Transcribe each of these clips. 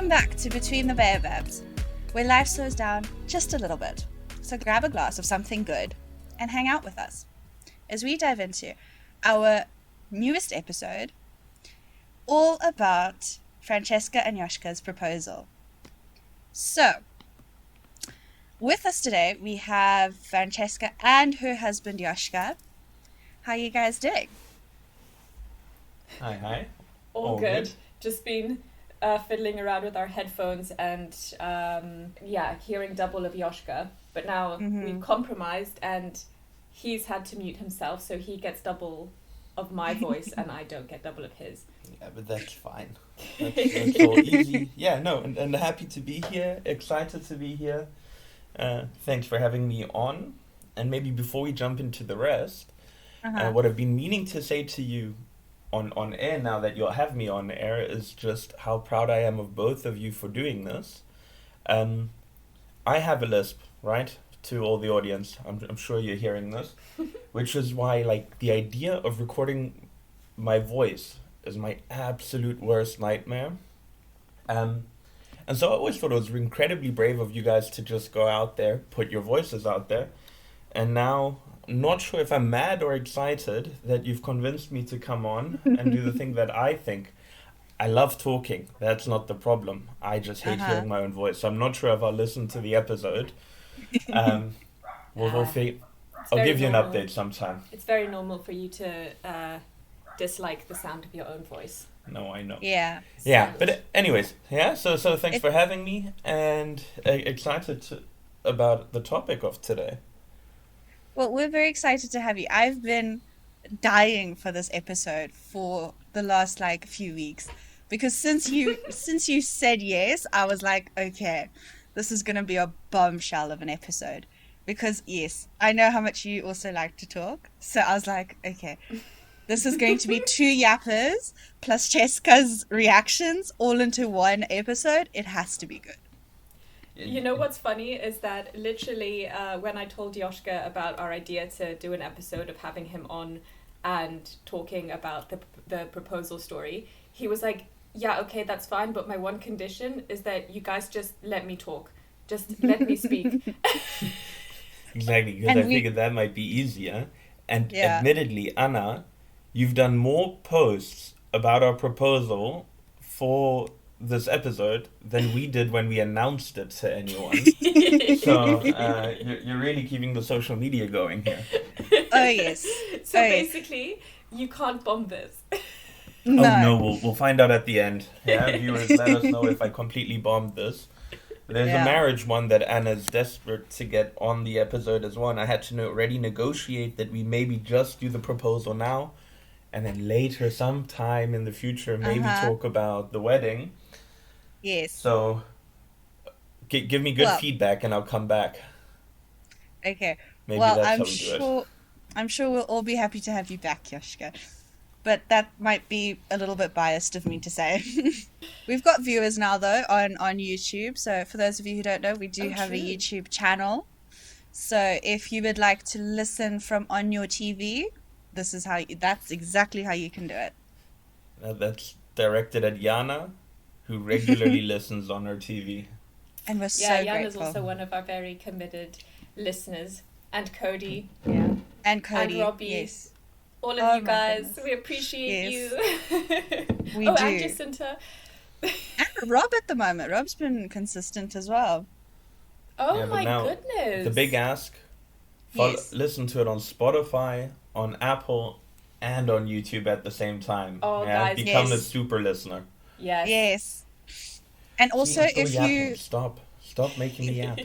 Welcome back to Between the Baobabs, where life slows down just a little bit. So grab a glass of something good and hang out with us as we dive into our newest episode, all about Francesca and Joschka's proposal. So, with us today, we have Francesca and her husband Joschka. How are you guys doing? Hi. All good. Just been fiddling around with our headphones and hearing double of Joschka. But now we've compromised and he's had to mute himself, so he gets double of my voice and I don't get double of his. Yeah, but that's fine. That's all easy. Yeah, no, and happy to be here. Excited to be here. Thanks for having me on. And maybe before we jump into the rest, what I've been meaning to say to you on air now that you'll have me on air is just how proud I am of both of you for doing this. I have a lisp, right? To all the audience, I'm sure you're hearing this, which is why like the idea of recording my voice is my absolute worst nightmare. And so I always thought it was incredibly brave of you guys to just go out there, put your voices out there. And now, not sure if I'm mad or excited that you've convinced me to come on and do the thing that I think. I love talking. That's not the problem. I just hate hearing my own voice. So I'm not sure if I'll listen to the episode. I'll give you an update sometime. It's very normal for you to dislike the sound of your own voice. No, I know. Yeah. Yeah, but anyways, yeah, so thanks for having me and excited about the topic of today. Well, we're very excited to have you. I've been dying for this episode for the last few weeks because since you said yes, I was like, okay, this is going to be a bombshell of an episode because yes, I know how much you also like to talk. So I was like, okay, this is going to be 2 yappers plus Ceska's reactions all into one episode. It has to be good. You know what's funny is that literally when I told Joschka about our idea to do an episode of having him on and talking about the proposal story, he was like, yeah, okay, that's fine, but my one condition is that you guys just let me talk. Just let me speak. Exactly, because I figured that might be easier. And admittedly, Anna, you've done more posts about our proposal for this episode than we did when we announced it to anyone. So you're really keeping the social media going here. Oh yes. So basically, you can't bomb this. No. Oh no, we'll find out at the end. Yeah, viewers, let us know if I completely bombed this. There's a marriage one that Anna's desperate to get on the episode as well, and I had to already negotiate that we maybe just do the proposal now, and then later, sometime in the future, maybe talk about the wedding. Yes. So, give me good feedback and I'll come back. Okay. Maybe that's how we do it. I'm sure we'll all be happy to have you back, Joschka. But that might be a little bit biased of me to say. We've got viewers now, though, on YouTube. So for those of you who don't know, we do have a YouTube channel. So if you would like to listen from on your TV, that's exactly how you can do it. That's directed at Jana, who regularly listens on her TV. And we're so Jana's grateful. also one of our very committed listeners. And Cody. Yeah. And Cody. And Robbie. Yes. All of you guys. Goodness. We appreciate you. We do. And Jacinta. And Rob at the moment. Rob's been consistent as well. Oh my goodness. The big ask. Listen to it on Spotify, on Apple, and on YouTube at the same time. Oh, guys, become a super listener. Yes. Yes. And also, if you... Stop making me yap.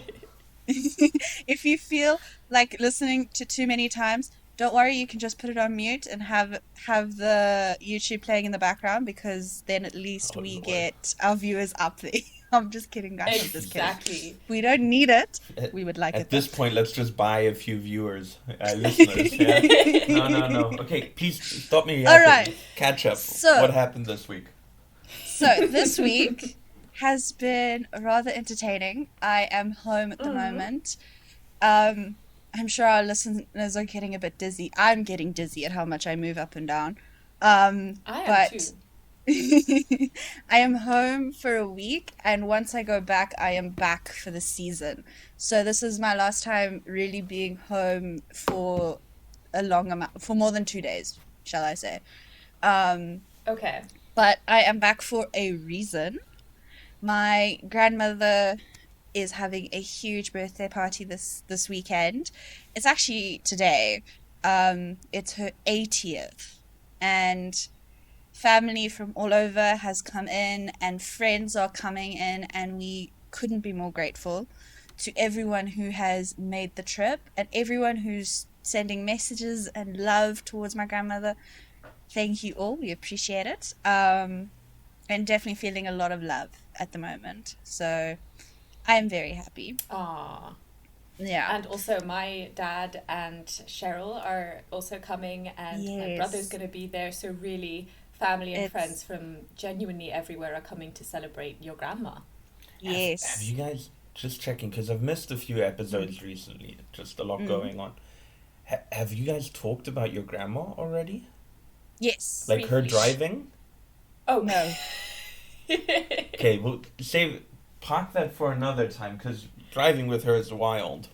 If you feel like listening to too many times, don't worry, you can just put it on mute and have the YouTube playing in the background, because then at least we get our viewers up there. I'm just kidding, guys. I'm just kidding. Exactly. We don't need it. We would like it. At this point, let's just buy a few viewers, listeners. Yeah? No. Okay, please stop me yapping. All right. Catch up. So, what happened this week? So this week has been rather entertaining. I am home at the moment. I'm sure our listeners are getting a bit dizzy. I'm getting dizzy at how much I move up and down. I am too. I am home for a week, and once I go back, I am back for the season. So this is my last time really being home for a long amount, for more than 2 days, shall I say. Um, Okay. but I am back for a reason. My grandmother is having a huge birthday party this weekend. It's actually today. It's her 80th, and family from all over has come in, and friends are coming in, and we couldn't be more grateful to everyone who has made the trip and everyone who's sending messages and love towards my grandmother. Thank you all. We appreciate it. And definitely feeling a lot of love at the moment. So I'm very happy. Ah. Yeah. And also my dad and Cheryl are also coming, and my Yes. brother's going to be there. So really, family and It's- friends from genuinely everywhere are coming to celebrate your grandma. Yes. Have you guys, just checking, because I've missed a few episodes recently, just a lot going on. Have you guys talked about your grandma already? Yes. Like her Briefly. driving? Oh, No. Okay, well, park that for another time, because driving with her is wild.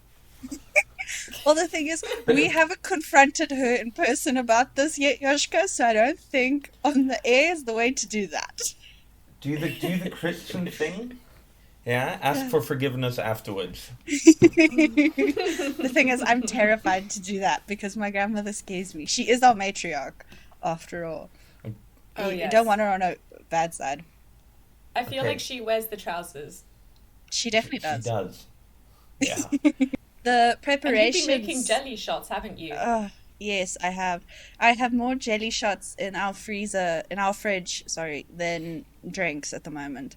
Well, the thing is, we haven't confronted her in person about this yet, Joschka, so I don't think on the air is the way to do that. Do the Christian thing. Yeah, ask for forgiveness afterwards. The thing is, I'm terrified to do that because my grandmother scares me. She is our matriarch, after all. Oh, You yes. don't want her on a bad side. I feel Okay. like she wears the trousers. She definitely does. She does. Yeah. The And you've preparations. been making jelly shots, haven't you? Yes, I have. I have more jelly shots in our fridge, than drinks at the moment.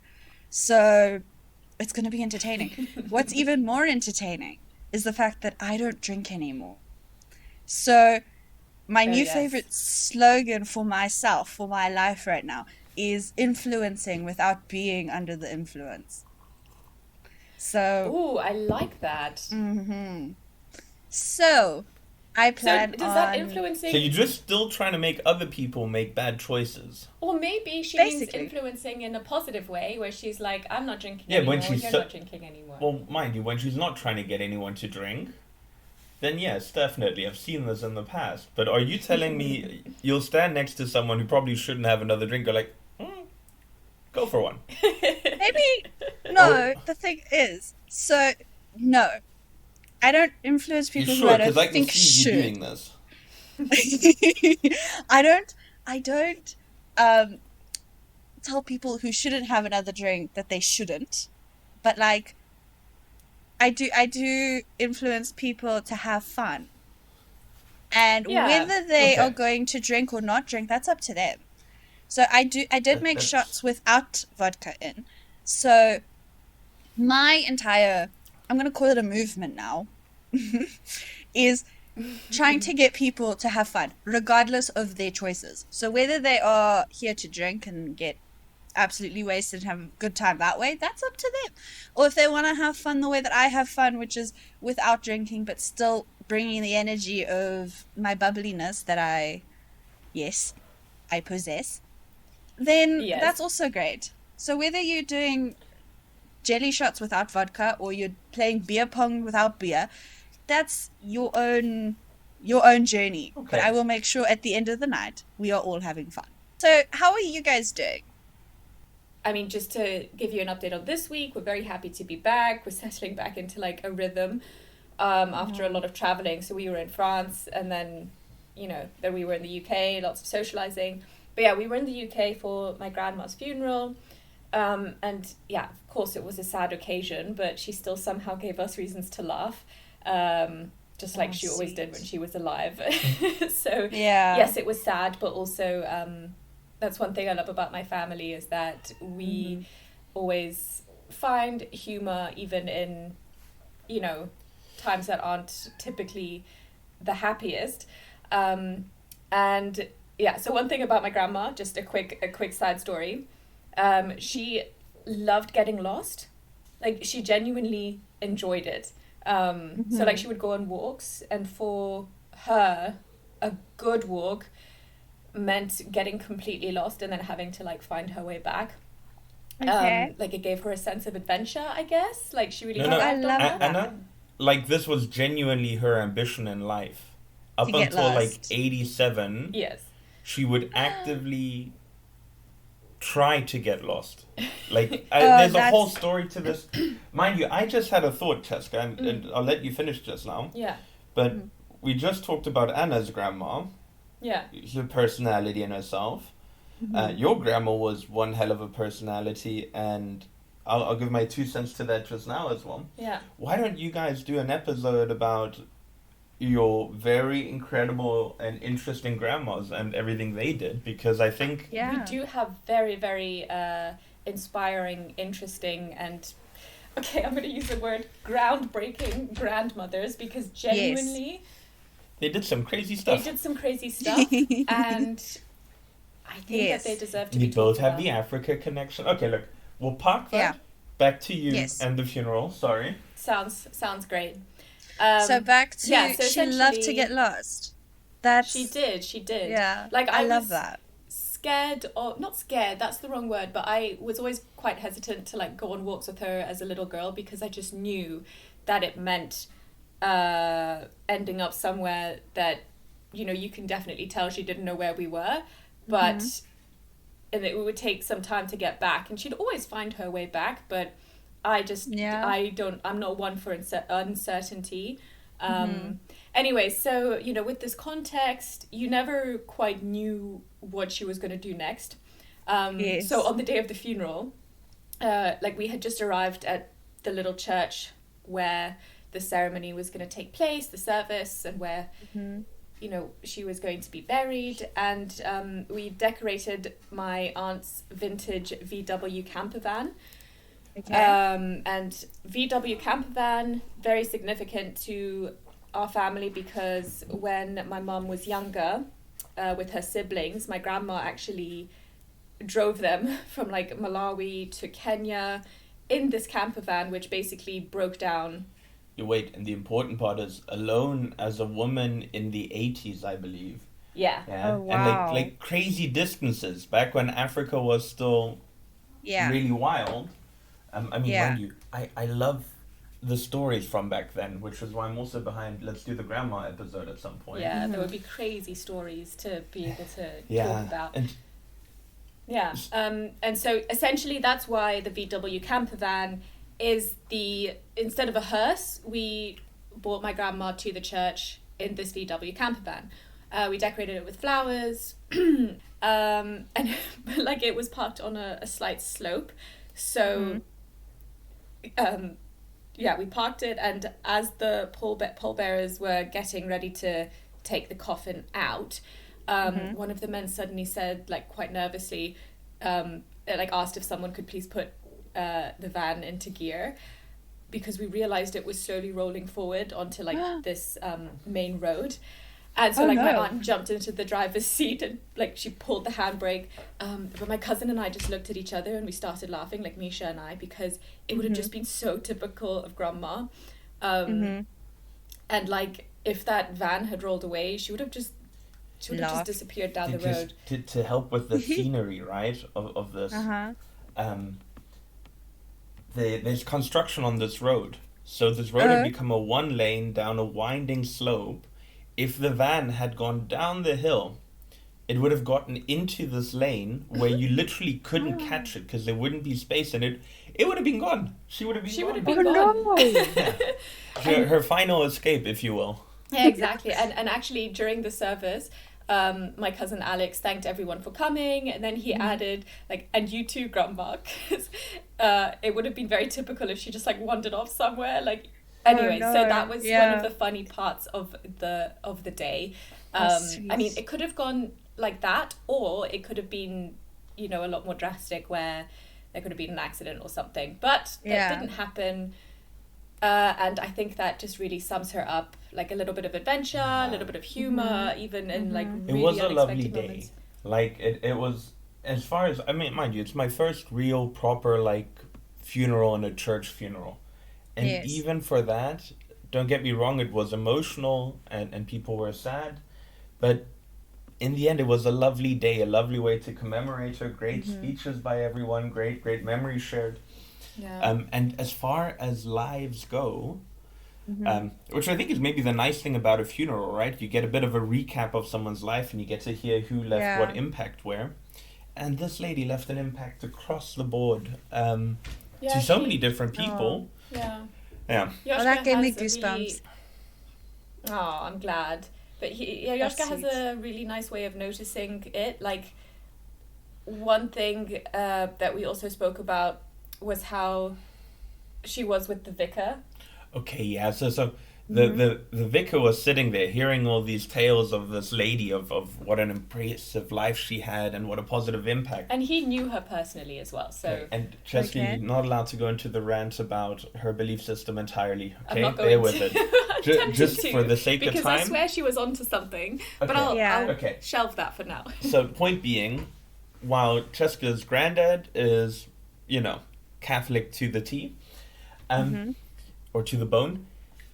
So it's going to be entertaining. What's even more entertaining is the fact that I don't drink anymore. So my new yes. favorite slogan for myself, for my life right now, is influencing without being under the influence. So, Ooh, I like that. so I So plan does that on influencing, So you're just still trying to make other people make bad choices. or maybe she means Basically. influencing in a positive way, where she's like, I'm not drinking Yeah, anymore, when she's you're so- not drinking anymore. Well, mind you, when she's not trying to get anyone to drink, then yes, definitely. I've seen this in the past. But are you telling me you'll stand next to someone who probably shouldn't have another drink, go like, go for one? maybe no. The thing is, no, I don't influence You people sure? who I Because don't I can think see you should. doing this. I don't tell people who shouldn't have another drink that they shouldn't, but like I do influence people to have fun. And Yeah, whether they okay. are going to drink or not drink, that's up to them. So I did make That's- shots without vodka in. So my entire, I'm going to call it a movement now, is trying to get people to have fun, regardless of their choices. So whether they are here to drink and get absolutely wasted and have a good time that way, that's up to them. Or if they want to have fun the way that I have fun, which is without drinking, but still bringing the energy of my bubbliness that I possess, then Yes. that's also great. So whether you're doing jelly shots without vodka or you're playing beer pong without beer, that's your own journey. Okay. But I will make sure at the end of the night we are all having fun. So how are you guys doing? I mean, just to give you an update on this week, we're very happy to be back. We're settling back into like a rhythm after a lot of traveling. So we were in France, and then, then we were in the UK, lots of socializing. But yeah, we were in the UK for my grandma's funeral. And yeah, of course it was a sad occasion, but she still somehow gave us reasons to laugh. Just like she always did when she was alive. So Yeah. yes, it was sad, but also that's one thing I love about my family, is that we always find humor even in, times that aren't typically the happiest. And yeah, so one thing about my grandma, just a quick side story. She loved getting lost. Like, she genuinely enjoyed it. So like she would go on walks, and for her, a good walk meant getting completely lost and then having to like find her way back. Okay. Like it gave her a sense of adventure, I guess. Like she really No, I thrived on love that. that. Anna, like this was genuinely her ambition in life. Up To get until like lost. 87, Yes. she would actively try to get lost. Like, Oh, there's a whole that's story to this. Mind you, I just had a thought, Ceska, and I'll let you finish just now. Yeah. But we just talked about Anna's grandma, Yeah. her personality in herself. Your grandma was one hell of a personality, and I'll give my 2 cents to that just now as well. Yeah. Why don't you guys do an episode about your very incredible and interesting grandmas and everything they did? Because I think We yeah. do have very, very inspiring, interesting, and okay, I'm going to use the word groundbreaking grandmothers because genuinely they did some crazy they stuff. did some crazy stuff, and I think Yes. that they deserve to You be both talked have about. the Africa connection. Okay, look, we'll park that. Yeah. Back to you Yes. and the funeral. Sorry. Sounds great. So back to yeah, so she loved to essentially- get lost. That's She did. Yeah. Like I love was that. scared, or not scared, that's the wrong word, but I was always quite hesitant to like go on walks with her as a little girl because I just knew that it meant ending up somewhere that, you know, you can definitely tell she didn't know where we were, but and it would take some time to get back, and she'd always find her way back, but I just I'm not one for uncertainty. Anyway, so, you know, with this context, you never quite knew what she was going to do next. Yes. So on the day of the funeral, like we had just arrived at the little church where the ceremony was going to take place, the service, and where, you know, she was going to be buried. And we decorated my aunt's vintage VW camper van. Okay. And VW camper van, very significant to our family because when my mum was younger, with her siblings, my grandma actually drove them from like Malawi to Kenya in this camper van, which basically broke down. You wait, and the important part is alone as a woman in the 80s, I believe. Yeah. Yeah. Oh, wow. And like crazy distances back when Africa was still Yeah. really wild. I mean, Yeah. mind you, I love the stories from back then, which is why I'm also behind Let's Do the Grandma episode at some point. Yeah, there would be crazy stories to be able to Yeah. talk about. And Yeah, and so essentially that's why the VW camper van is instead of a hearse, we brought my grandma to the church in this VW camper van. We decorated it with flowers, and like it was parked on a slight slope. So, yeah, we parked it, and as the pallbearers were getting ready to take the coffin out, one of the men suddenly said, like quite nervously, like asked if someone could please put the van into gear, because we realized it was slowly rolling forward onto like this main road. And so my aunt jumped into the driver's seat and like she pulled the handbrake. But my cousin and I just looked at each other and we started laughing, like Misha and I, because it would have just been so typical of grandma. And like if that van had rolled away, she would have just disappeared down the road. To help with the scenery, right, of this. There's construction on this road. So this road had become a one lane down a winding slope. If the van had gone down the hill, it would have gotten into this lane where you literally couldn't catch it because there wouldn't be space in it. It would have been gone. She would have been gone. Yeah. Her final escape, if you will. Yeah, exactly. And actually during the service, my cousin Alex thanked everyone for coming, and then he added like, and you too, grandma, because it would have been very typical if she just like wandered off somewhere, like. Anyway, so that was one of the funny parts of the day. I mean, it could have gone like that, or it could have been, you know, a lot more drastic where there could have been an accident or something. But that didn't happen. And I think that just really sums her up, like a little bit of adventure, a little bit of humor, even in like really it was a lovely unexpected day. moments. Like it was, as far as, I mean, mind you, it's my first real proper like funeral and a church funeral. And even for that, don't get me wrong, it was emotional and people were sad. But in the end, it was a lovely day, a lovely way to commemorate her. Great Mm-hmm. speeches by everyone, great memories shared. Yeah. And as far as lives go, Mm-hmm. which I think is maybe the nice thing about a funeral, right? You get a bit of a recap of someone's life and you get to hear who left Yeah. what impact where. And this lady left an impact across the board to so many different people. Yeah. Yeah. Joschka that gave me has a goosebumps. Oh, I'm glad. But That's Joschka has sweet. a really nice way of noticing it. Like, one thing that we also spoke about was how she was with the vicar. Okay, yeah. So the vicar was sitting there hearing all these tales of this lady, of what an impressive life she had and what a positive impact. And he knew her personally as well, so... Okay, and Ceska, Okay. you're not allowed to go into the rant about her belief system entirely. I'm Okay, not bear going with to. it. I'm tempted Just to, for the sake of because I time. swear she was onto something. But Okay. I'll Yeah. Okay. shelve that for now. So, point being, while Ceska's granddad is, Catholic to the T, or to the bone,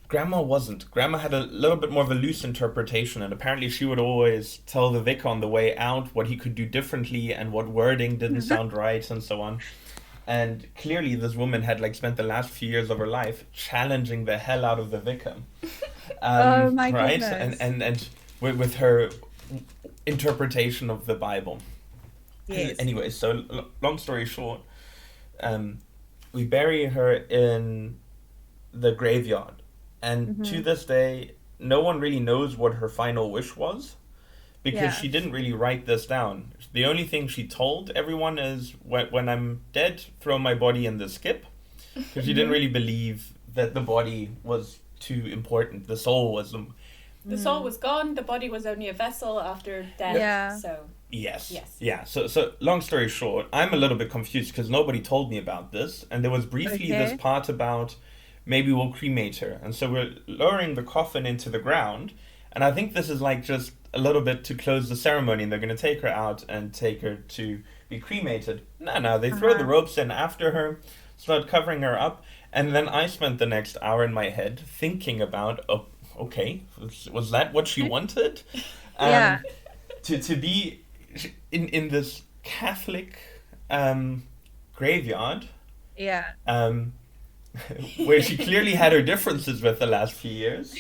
Grandma wasn't. Grandma had a little bit more of a loose interpretation, and apparently she would always tell the vicar on the way out what he could do differently and what wording didn't sound right and so on. And clearly this woman had spent the last few years of her life challenging the hell out of the vicar. Oh my right? goodness. And with her interpretation of the Bible. Yes. Anyway, so long story short, we bury her in the graveyard. And to this day, no one really knows what her final wish was, because Yeah. she didn't really write this down. The only thing she told everyone is, when I'm dead, throw my body in the skip, because she didn't really believe that the body was too important. The soul was The soul was gone, the body was only a vessel after death, Yeah. so... Yes. Yes. Yeah. So long story short, I'm a little bit confused because nobody told me about this, and there was briefly Okay. this part about maybe we'll cremate her, and so we're lowering the coffin into the ground, and I think this is just a little bit to close the ceremony, and they're going to take her out and take her to be cremated. No, they throw the ropes in after her, start covering her up, and then I spent the next hour in my head thinking about, oh, okay, was that what she wanted? Yeah. To be in this Catholic graveyard, Yeah. where she clearly had her differences with the last few years,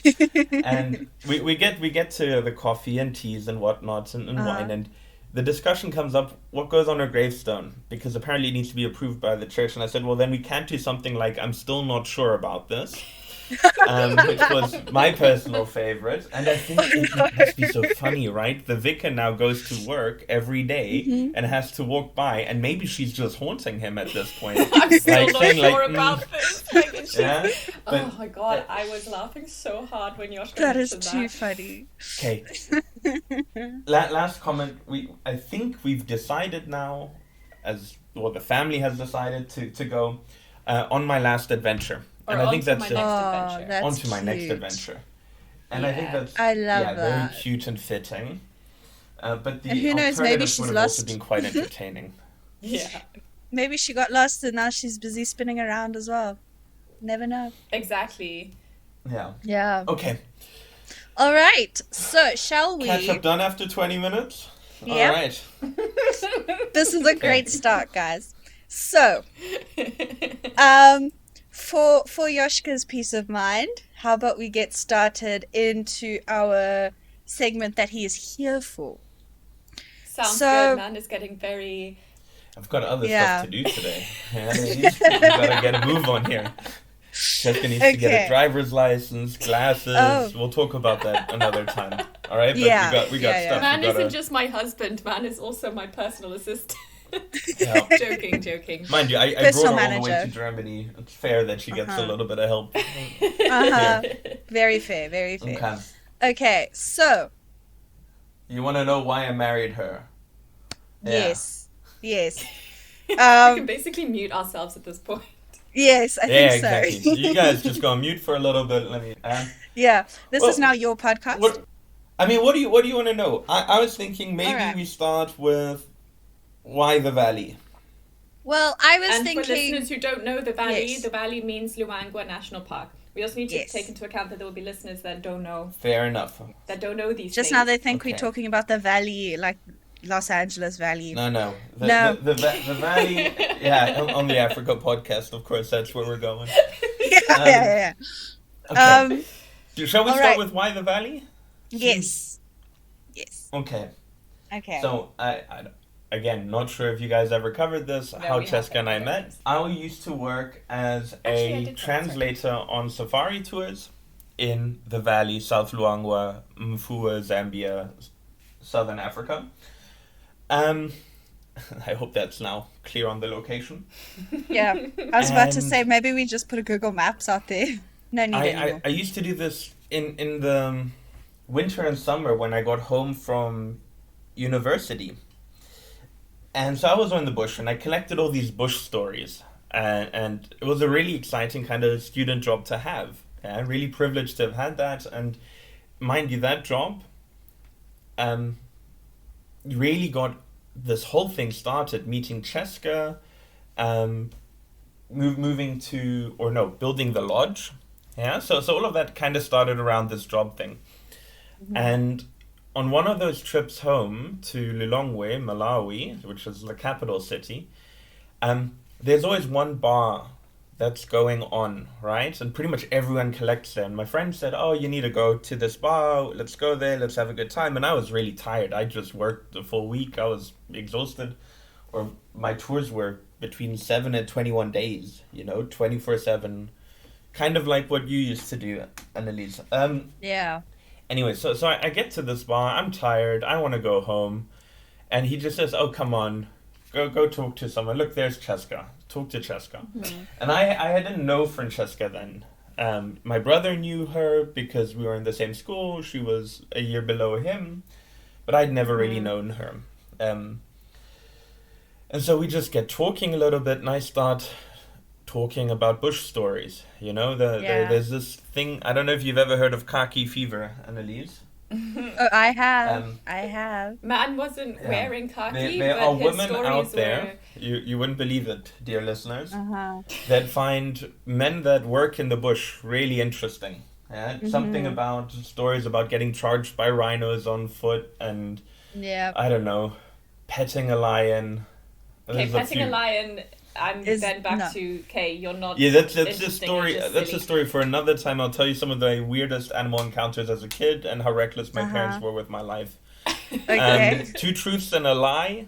and we get to the coffee and teas and whatnot and wine, and the discussion comes up, what goes on her gravestone, because apparently it needs to be approved by the church, and I said, well, then we can't do something like, I'm still not sure about this, which was my personal favorite. And I think it must be so funny, right? The vicar now goes to work every day and has to walk by, and maybe she's just haunting him at this point. I'm still not saying, sure about this. It's Yeah, oh my god, I was laughing so hard when Joschka That is mentioned too that. funny. Okay. Last comment. I think we've decided now, the family has decided to go on my last adventure. Or And I think onto that's my next Oh, adventure. that's onto my next cute. adventure. And I think Yeah. that's I love very that. cute and fitting. But the And who knows, maybe alternatives she's would have also lost. been quite entertaining. Yeah, Maybe she got lost and now she's busy spinning around as well. Never know. exactly. Yeah. Yeah. Okay. All right. So, shall we? Catch up done after 20 minutes? Yep. All right. This is a great start, guys. So, for Joschka's peace of mind, how about we get started into our segment that he is here for? Sounds So- good. Man is getting very... I've got other Yeah. stuff to do today. We've got to get a move on here. Jessica needs to get Okay. a driver's license, glasses. Oh. We'll talk about that another time. All right? But Yeah. we got Yeah, yeah. stuff. Man we gotta, isn't just my husband, man is also my personal assistant. Yeah. Joking. Mind you, I brought Personal her all the way manager. to Germany. It's fair that she gets a Uh-huh. little bit of help. Uh-huh. Very fair, very fair. Okay. Okay, so, You want to know why I married her? Yeah. yes. We can Um, basically mute ourselves at this point. yes, I Yeah, think so. exactly. You guys just go on mute for a little bit. Let me. Yeah, this Well, is now your podcast. What do you want to know? I was thinking maybe Alright. we start with why the valley. Well, I was And for thinking... listeners who don't know the valley, Yes. the valley means Luangwa National Park. We also need to Yes. take into account that there will be listeners that don't know Fair enough. these Just things. now they think Okay. we're talking about the valley, like Los Angeles Valley. No. No. The valley. Yeah, on the Africa podcast, of course, that's where we're going. Yeah. Okay. Shall we all start right. with why the valley? Yes. Okay. Okay. So I again, not sure if you guys ever covered this. No, how we Ceska and I haven't. met. I used to work as Actually, I a did that, translator on safari tours in the valley, South Luangwa, Mfua, Zambia, Southern Africa. I hope that's now clear on the location. Yeah. I was about to And- say maybe we just put a Google Maps out there. No need anymore. I used to do this in the winter and summer when I got home from university. And so I was in the bush and I collected all these bush stories. And it was a really exciting kind of student job to have. I'm really privileged to have had that. And mind you, that job really got this whole thing started, meeting Ceska, building the lodge. Yeah, so all of that kind of started around this job thing. Mm-hmm. And on one of those trips home to Lilongwe, Malawi, which is the capital city, there's always one bar that's going on, right? And pretty much everyone collects there. And my friend said, oh, you need to go to this bar. Let's go there. Let's have a good time. And I was really tired. I just worked the full week. I was exhausted. Or my tours were between 7 and 21 days, 24/7. Kind of like what you used to do, Annalise. Yeah. Anyway, so I get to this bar. I'm tired. I want to go home. And he just says, oh, come on. Go talk to someone. Look, there's Ceska. Talk to Ceska. Mm-hmm. And I didn't know Francesca then. My brother knew her because we were in the same school. She was a year below him. But I'd never really known her. And so we just get talking a little bit, and I start talking about bush stories. There's this thing, I don't know if you've ever heard of khaki fever, Annalise. Oh, I have. Man wasn't wearing khaki, There but are his women stories out there, were... you wouldn't believe it, dear listeners, Uh-huh. that find men that work in the bush really interesting. Yeah? Something about stories about getting charged by rhinos on foot and, Yeah. I don't know, petting a lion. Okay, There's a petting a few. lion, I'm Is- then back no. to, okay, you're not Yeah, that's a interesting, story. you're just That's a silly. story for another time. I'll tell you some of the weirdest animal encounters as a kid and how reckless my Uh-huh. parents were with my life. Okay. Two truths and a lie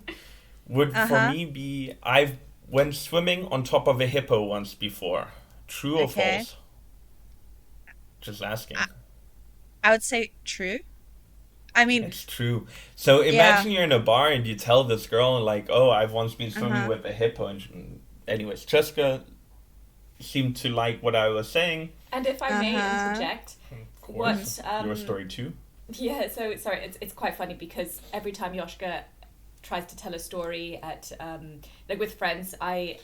would for Uh-huh. me be I've went swimming on top of a hippo once before. True or Okay. false? Just asking. I would say true. I mean, It's true. So imagine you're in a bar and you tell this girl like, "Oh, I've once been swimming Uh-huh. with a hippo." And anyways, Ceska seemed to like what I was saying. And if I may Uh-huh. interject, Of course. what Your story too. Yeah, so sorry, it's quite funny because every time Joschka tries to tell a story at like with friends, I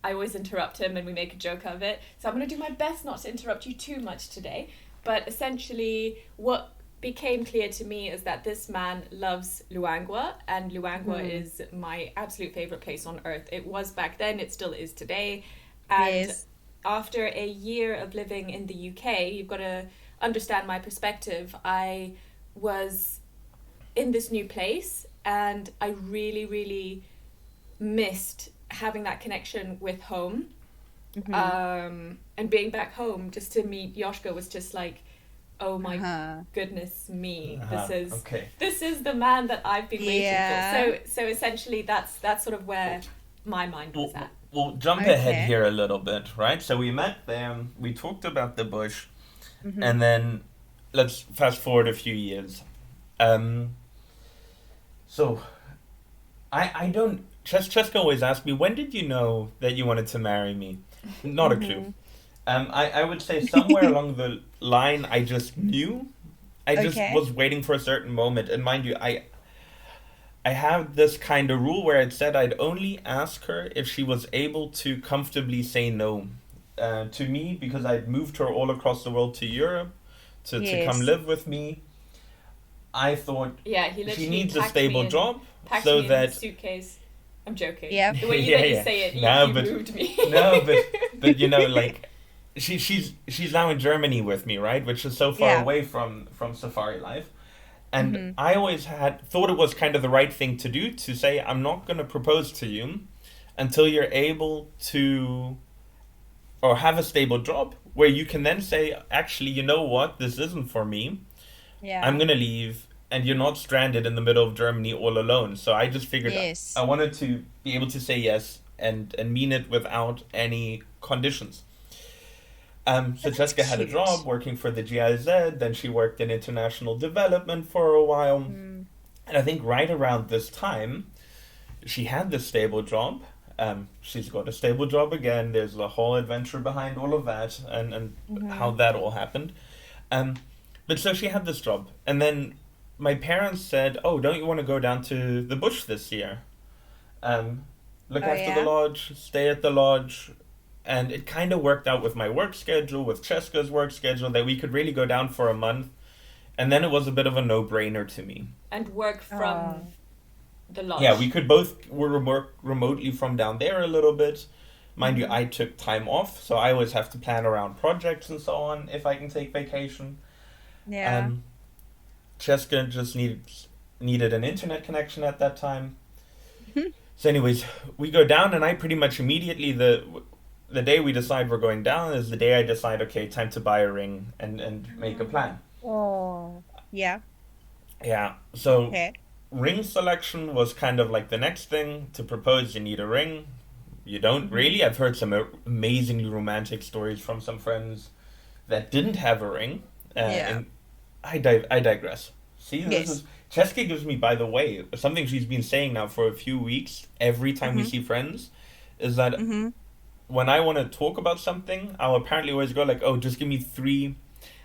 always interrupt him and we make a joke of it. So I'm gonna do my best not to interrupt you too much today. But essentially, what became clear to me is that this man loves Luangwa, and Luangwa is my absolute favorite place on earth. It was back then, it still is today. And Yes. after a year of living in the UK, you've got to understand my perspective. I was in this new place and I really, really missed having that connection with home. And being back home just to meet Joschka was just like, oh my goodness me, Okay. this is the man that I've been waiting Yeah. for. So essentially that's sort of where my mind was at. We'll jump Okay. ahead here a little bit, right? So we met them, we talked about the bush, and then let's fast forward a few years. So I don't. Cheska always asked me, when did you know that you wanted to marry me? Not a clue. I would say somewhere along the line, I just knew. I just Okay. was waiting for a certain moment. And mind you, I have this kind of rule where it said I'd only ask her if she was able to comfortably say no to me, because I'd moved her all across the world to Europe to come Yes. live with me. I thought Yeah, he literally she needs a packed stable me in- job packed so me in that a suitcase. I'm joking. Yeah. The way you Yeah, let you yeah. say it, No, you but- moved me. no, but like she's now in Germany with me, right? Which is so far Yeah. away from safari life. And Mm-hmm. I always thought it was kind of the right thing to do, to say I'm not going to propose to you until you're able to, or have a stable job where you can then say, actually, you know what, this isn't for me. I'm Yeah. going to leave, and you're not stranded in the middle of Germany all alone. So I just figured I Yes. wanted to be able to say yes and mean it without any conditions. So That's Jessica had a cute. job working for the GIZ, then she worked in international development for a while. Mm. And I think right around this time, she had this stable job. She's got a stable job again. There's a whole adventure behind all of that, and how Mm-hmm. that all happened. Um, but so she had this job. And then my parents said, "Oh, don't you want to go down to the bush this year? Um, look Oh after the yeah. lodge, stay at the lodge." And it kind of worked out with my work schedule, with Ceska's work schedule, that we could really go down for a month. And then it was a bit of a no-brainer to me. And work Oh. from the Yeah, we lodge. could both work remotely from down there a little bit. Mind you, Mm-hmm. I took time off, so I always have to plan around projects and so on if I can take vacation. Yeah. Um, Ceska just needed an internet connection at that time. So, anyways, we go down, and I pretty much immediately the day we decide we're going down is the day I decide, okay, time to buy a ring and make a plan. Oh. Yeah. Yeah. So Okay. ring selection was kind of like the next thing. To propose, you need a ring. You don't Mm-hmm. really. I've heard some amazingly romantic stories from some friends that didn't have a ring. Yeah. And I digress. See, this Yes. is Cheska gives me, by the way, something she's been saying now for a few weeks. Every time we Mm-hmm. see friends, is that Mm-hmm. when I want to talk about something, I'll apparently always go like, "Oh, just give me 3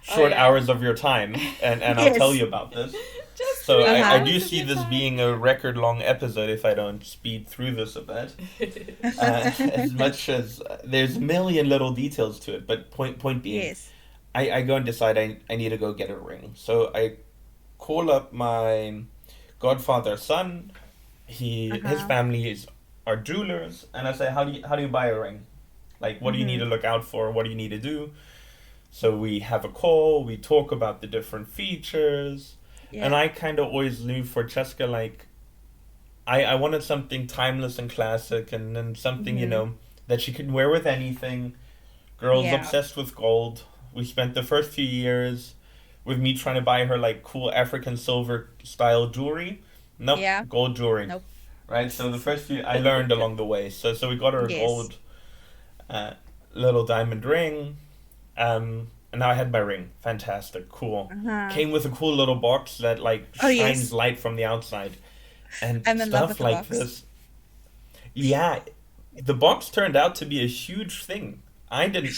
Oh short yeah. hours of your time, and I'll tell Yes. you about this." Just So 3 I Uh-huh. do hours of see your this time. being a record long episode if I don't speed through this a bit. As much as there's a million little details to it, but point being, Yes. I go and decide I need to go get a ring. So I call up my godfather's son. His Uh-huh. family are jewelers, and I say, how do you buy a ring? Like, what do you need Mm-hmm. to look out for? What do you need to do? So we have a call. We talk about the different features, and Yeah. I kind of always knew for Cheska, like, I wanted something timeless and classic, and then something Mm-hmm. that she could wear with anything. Girls Yeah. obsessed with gold. We spent the first few years with me trying to buy her like cool African silver style jewelry. Nope, Yeah. gold jewelry. Nope. Right. So the first few I learned along the way. So we got her a Yes. gold uh, little diamond ring. And now I had my ring. Fantastic, cool. Uh-huh. Came with a cool little box that like Oh shines yes. light from the outside, and I'm in love with stuff the like box. this. Yeah, the box turned out to be a huge thing. I didn't.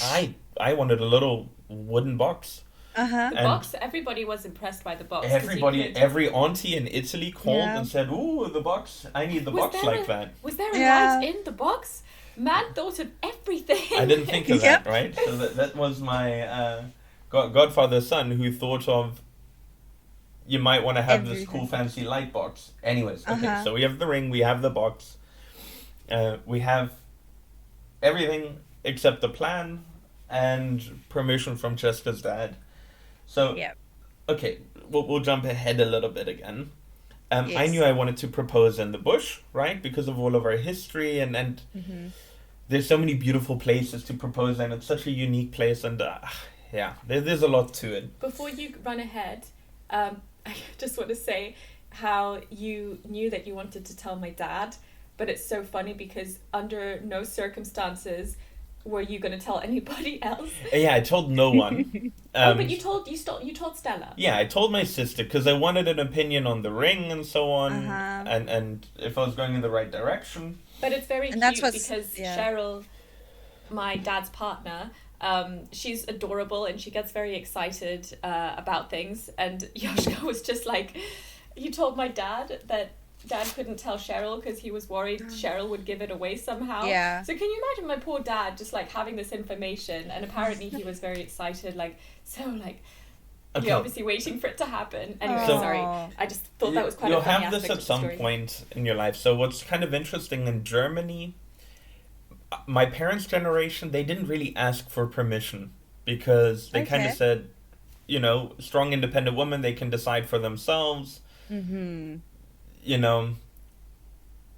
I wanted a little wooden box, Uh-huh. The and box, everybody was impressed by the box. 'Cause you everybody, could... every auntie in Italy called Yeah. and said, "Ooh, the box! I need the Was box there like a that." was there a Yeah. light in the box? Man thought of everything. I didn't think of Yep. that, right? So that was my godfather's son who thought of, you might want to have this cool Everything. fancy light box. Anyways, okay, Uh-huh. so we have the ring, we have the box, we have everything except the plan and permission from Cheska's dad. So, Yeah. okay, we'll jump ahead a little bit again. I Yes. knew I wanted to propose in the bush, right? Because of all of our history, and Mm-hmm. there's so many beautiful places to propose in. It's such a unique place, and yeah, there's a lot to it. Before you run ahead, I just want to say how you knew that you wanted to tell my dad, but it's so funny because under no circumstances were you going to tell anybody else. Yeah, I told no one. Oh, but you told Stella. Yeah, I told my sister because I wanted an opinion on the ring and so on, Uh-huh. and if I was going in the right direction. But it's very And that's cute what's- because yeah. Cheryl, my dad's partner, she's adorable and she gets very excited about things. And Joschka was just like, you told my dad that Dad couldn't tell Cheryl because he was worried Cheryl would give it away somehow. Yeah. So can you imagine my poor dad just like having this information, and apparently he was very excited, like, so like Okay. you're obviously waiting for it to happen. Anyway, So- sorry. I just thought that was quite You'll a funny have this aspect at of the some story. point in your life. So what's kind of interesting in Germany, my parents' generation, they didn't really ask for permission because they kind of Okay. said, strong independent woman, they can decide for themselves. Mm-hmm. You know,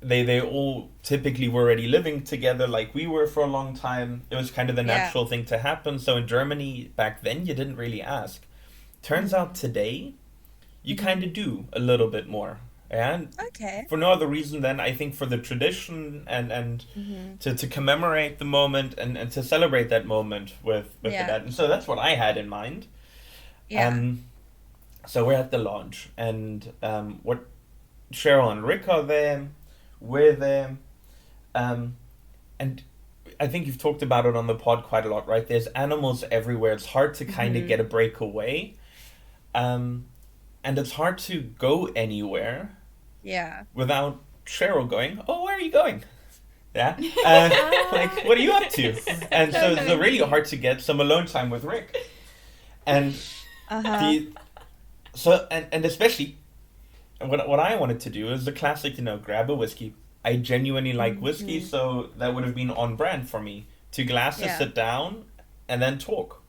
they all typically were already living together like we were for a long time. It was kind of the Yeah. natural thing to happen. So in Germany back then, you didn't really ask. Turns out today, you Mm-hmm. kind of do a little bit more. And Okay. for no other reason than I think for the tradition and Mm-hmm. to commemorate the moment and to celebrate that moment with the Yeah. dad. And so that's what I had in mind. Yeah. Um, so we're at the launch, and what Cheryl and Rick are there. We're there, um, and I think you've talked about it on the pod quite a lot, right? There's animals everywhere. It's hard to kind of Mm-hmm. get a break away, um, and it's hard to go anywhere Yeah. without Cheryl going, "Oh, where are you going?" Yeah, like what are you up to? And so it's really hard to get some alone time with Rick, and Uh-huh. the and especially what I wanted to do is the classic, grab a whiskey. I genuinely like whiskey, Mm-hmm. so that would have been on brand for me. Two glasses, Yeah. sit down, and then talk.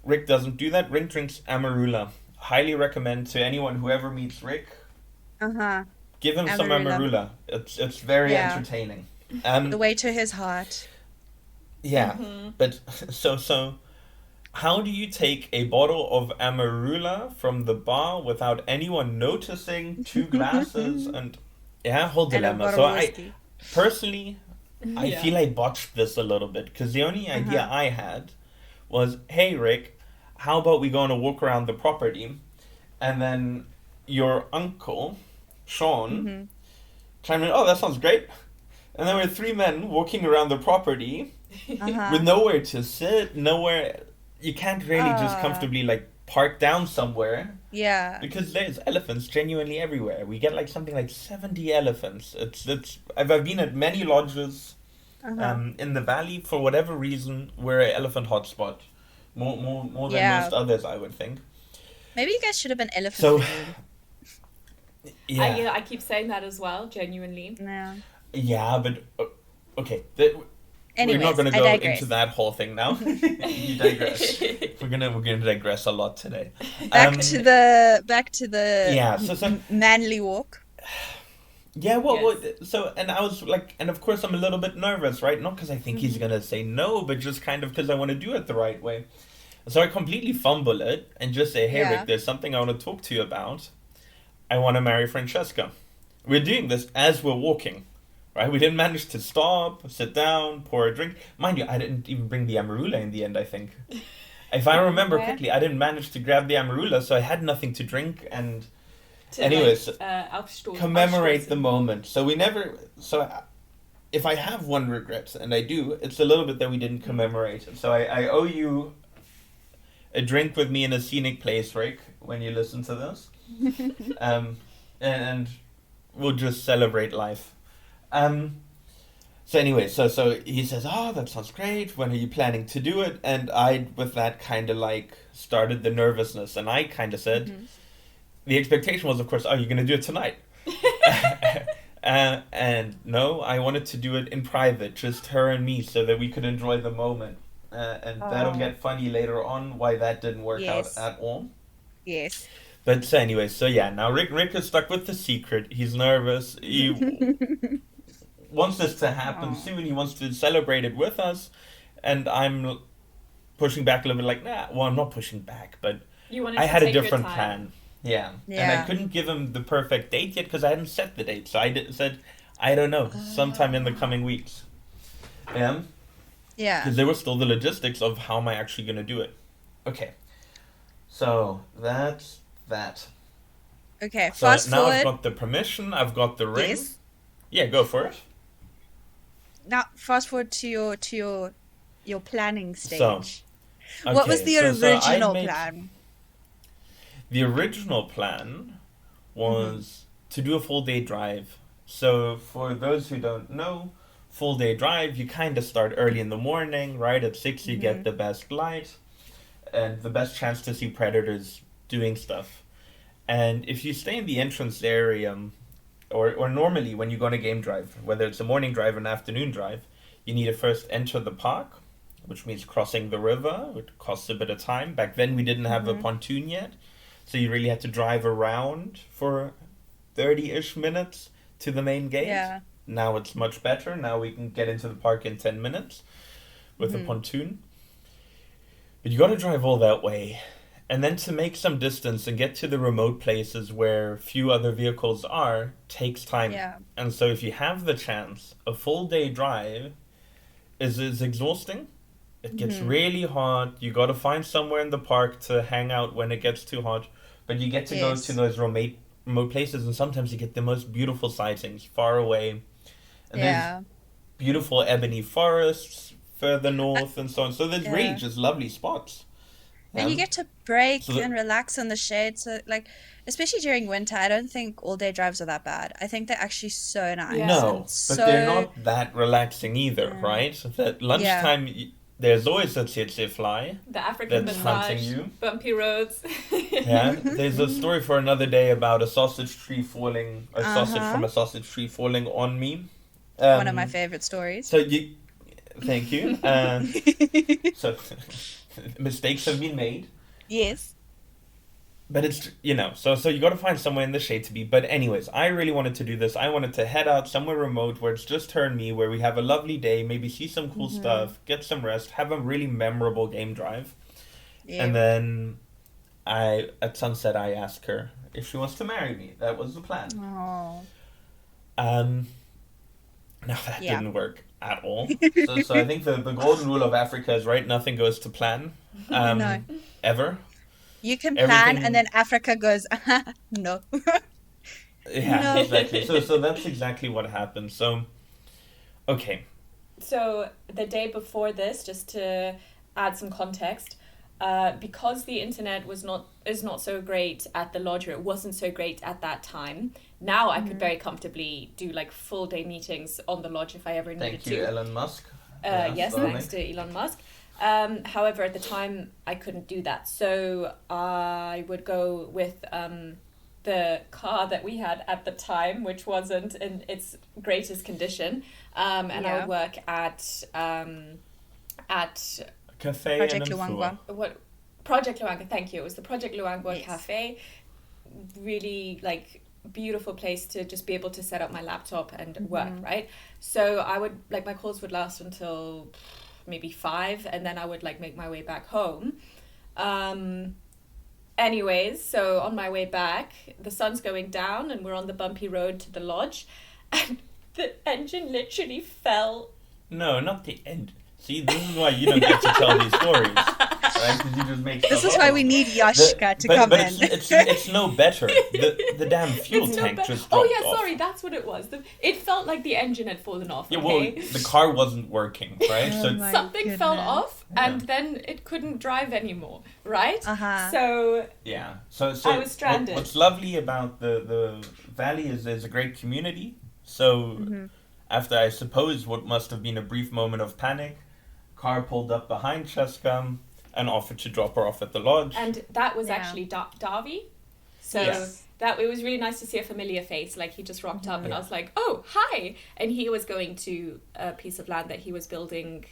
Rick doesn't do that. Rick drinks Amarula. Highly recommend to anyone who ever meets Rick, Uh-huh. give him some Amarula. Amarula. It's very Yeah. entertaining. The way to his heart. Yeah, Mm-hmm. but so how do you take a bottle of Amarula from the bar without anyone noticing? Two glasses and yeah, whole And a dilemma. bottle So of I whiskey. personally, I Yeah. feel I botched this a little bit because the only idea Uh-huh. I had was, hey Rick, how about we go on a walk around the property, and then your uncle, Sean, Mm-hmm. chimed in. Oh, that sounds great. And then we're three men walking around the property Uh-huh. with nowhere to sit, nowhere. You can't really just Ah. comfortably like park down somewhere Yeah. because there's elephants genuinely everywhere. We get like something like 70 elephants. It's I've been at many lodges Uh-huh. in the valley. For whatever reason, we're an elephant hotspot. More than Yeah. most others, I would think. Maybe you guys should have an elephant So lagoon. yeah, I keep saying that as well, genuinely. Yeah. yeah, but okay. We're not Anyways, going to I go digress. into that whole thing now. You digress. We're gonna digress a lot today. Back to the Yeah. So manly walk. yeah. Yes. So and I was like, and of course I'm a little bit nervous, right? Not because I think he's Mm-hmm. gonna say no, but just kind of because I want to do it the right way. So I completely fumble it and just say, "Hey Yeah. Rick, there's something I want to talk to you about. I want to marry Francesca." We're doing this as we're walking. Right, we didn't manage to stop, sit down, pour a drink. Mind you, I didn't even bring the Amarula in the end, I think. If I remember Okay. correctly, I didn't manage to grab the Amarula, so I had nothing to drink and To, anyways, commemorate the aufstoßen. moment. So we never, if I have one regret, and I do, it's a little bit that we didn't commemorate it. So I owe you a drink with me in a scenic place, Rick, when you listen to this. um, and we'll just celebrate life. So anyway, so he says, "Oh, that sounds great. When are you planning to do it?" And I, with that, kind of like started the nervousness, and I kind of said, Mhm. the expectation was, of course, "Oh, you're gonna do it tonight." And no, I wanted to do it in private, just her and me, so that we could enjoy the moment. And that'll Oh. get funny later on why that didn't work Yes. out at all. Yes. But so anyway, so yeah, now Rick is stuck with the secret. He's nervous. He wants this to happen Aw. soon. He wants to celebrate it with us, and I'm pushing back a little bit. Like, nah. Well, I'm not pushing back, but You wanted I to had a take your different time. plan. Yeah. And Yeah. I couldn't give him the perfect date yet because I hadn't set the date. So said, I don't know, sometime in the coming weeks. Yeah. Yeah. Because there were still the logistics of how am I actually going to do it. Okay. So that's that. Okay. So Fast now I've forward. got the permission. I've got the ring. Yes. Yeah, go for it. Now fast forward to your planning stage. So, What was okay, the so I original made- plan? The original plan was to do a full day drive. So for those who don't know, full day drive, you kind of start early in the morning, right? At 6 you get the best light and the best chance to see predators doing stuff. And if you stay in the entrance area, or normally when you go on a game drive, whether it's a morning drive or an afternoon drive, You need to first enter the park, which means crossing the river, which costs a bit of time. Back then we didn't have a pontoon yet, so you really had to drive around for 30-ish minutes to the main gate. Yeah. Now it's much better. Now we can get into the park in 10 minutes with a pontoon. But you got to drive all that way. And then to make some distance and get to the remote places where few other vehicles are takes time. Yeah. And so if you have the chance, a full day drive is exhausting. It gets really hot. You got to find somewhere in the park to hang out when it gets too hot. But you get to go to those remote places, and sometimes you get the most beautiful sightings far away. And there's beautiful ebony forests further north and so on. So there's really just lovely spots. And you get to break and relax in the shade. So, like, especially during winter, I don't think all-day drives are that bad. I think they're actually so nice. Yeah. No, but they're not that relaxing either, right? So at lunchtime, there's always a tsetse fly. The African massage, bumpy roads. There's a story for another day about a sausage tree falling, sausage from a sausage tree falling on me. One of my favorite stories. So thank you. So mistakes have been made. Yes. But it's, so you got to find somewhere in the shade to be. But anyways, I really wanted to do this. I wanted to head out somewhere remote where it's just her and me, where we have a lovely day, maybe see some cool stuff, get some rest, have a really memorable game drive. Yeah. And then at sunset, I asked her if she wants to marry me. That was the plan. Oh. Now that didn't work at all. So I think the golden rule of Africa is, right, nothing goes to plan. No. Ever. You can plan and then Africa goes, no. Yeah, exactly. So that's exactly what happened. So, okay. So the day before this, just to add some context, because the internet is not so great at the lodge, or it wasn't so great at that time. Now I could very comfortably do like full day meetings on the lodge if I ever needed to. Thank you, Elon Musk. Yes, thanks to Elon Musk. However, at the time I couldn't do that, so I would go with the car that we had at the time, which wasn't in its greatest condition, and I would work at Cafe Project Luangwa. What Project Luangwa? Thank you. It was the Project Luangwa Cafe. Really beautiful place to just be able to set up my laptop and work. Right. So I would my calls would last until maybe 5, and then I would make my way back home. Anyways, so on my way back, the sun's going down and we're on the bumpy road to the lodge, and the engine literally fell. No, not the end. See, this is why you don't get to tell these stories, right? Because you just make. This is why we need Joschka to come in. It's no better. The damn fuel tank just dropped off. Sorry, that's what it was. It felt like the engine had fallen off. Yeah, well, the car wasn't working, right? Oh, so something fell off, and then it couldn't drive anymore, right? So yeah, so I was stranded. What's lovely about the valley is there's a great community. So after, I suppose, what must have been a brief moment of panic, car pulled up behind Ceska and offered to drop her off at the lodge. And that was actually Darby. So it was really nice to see a familiar face. He just rocked up and I was like, oh, hi. And he was going to a piece of land that he was building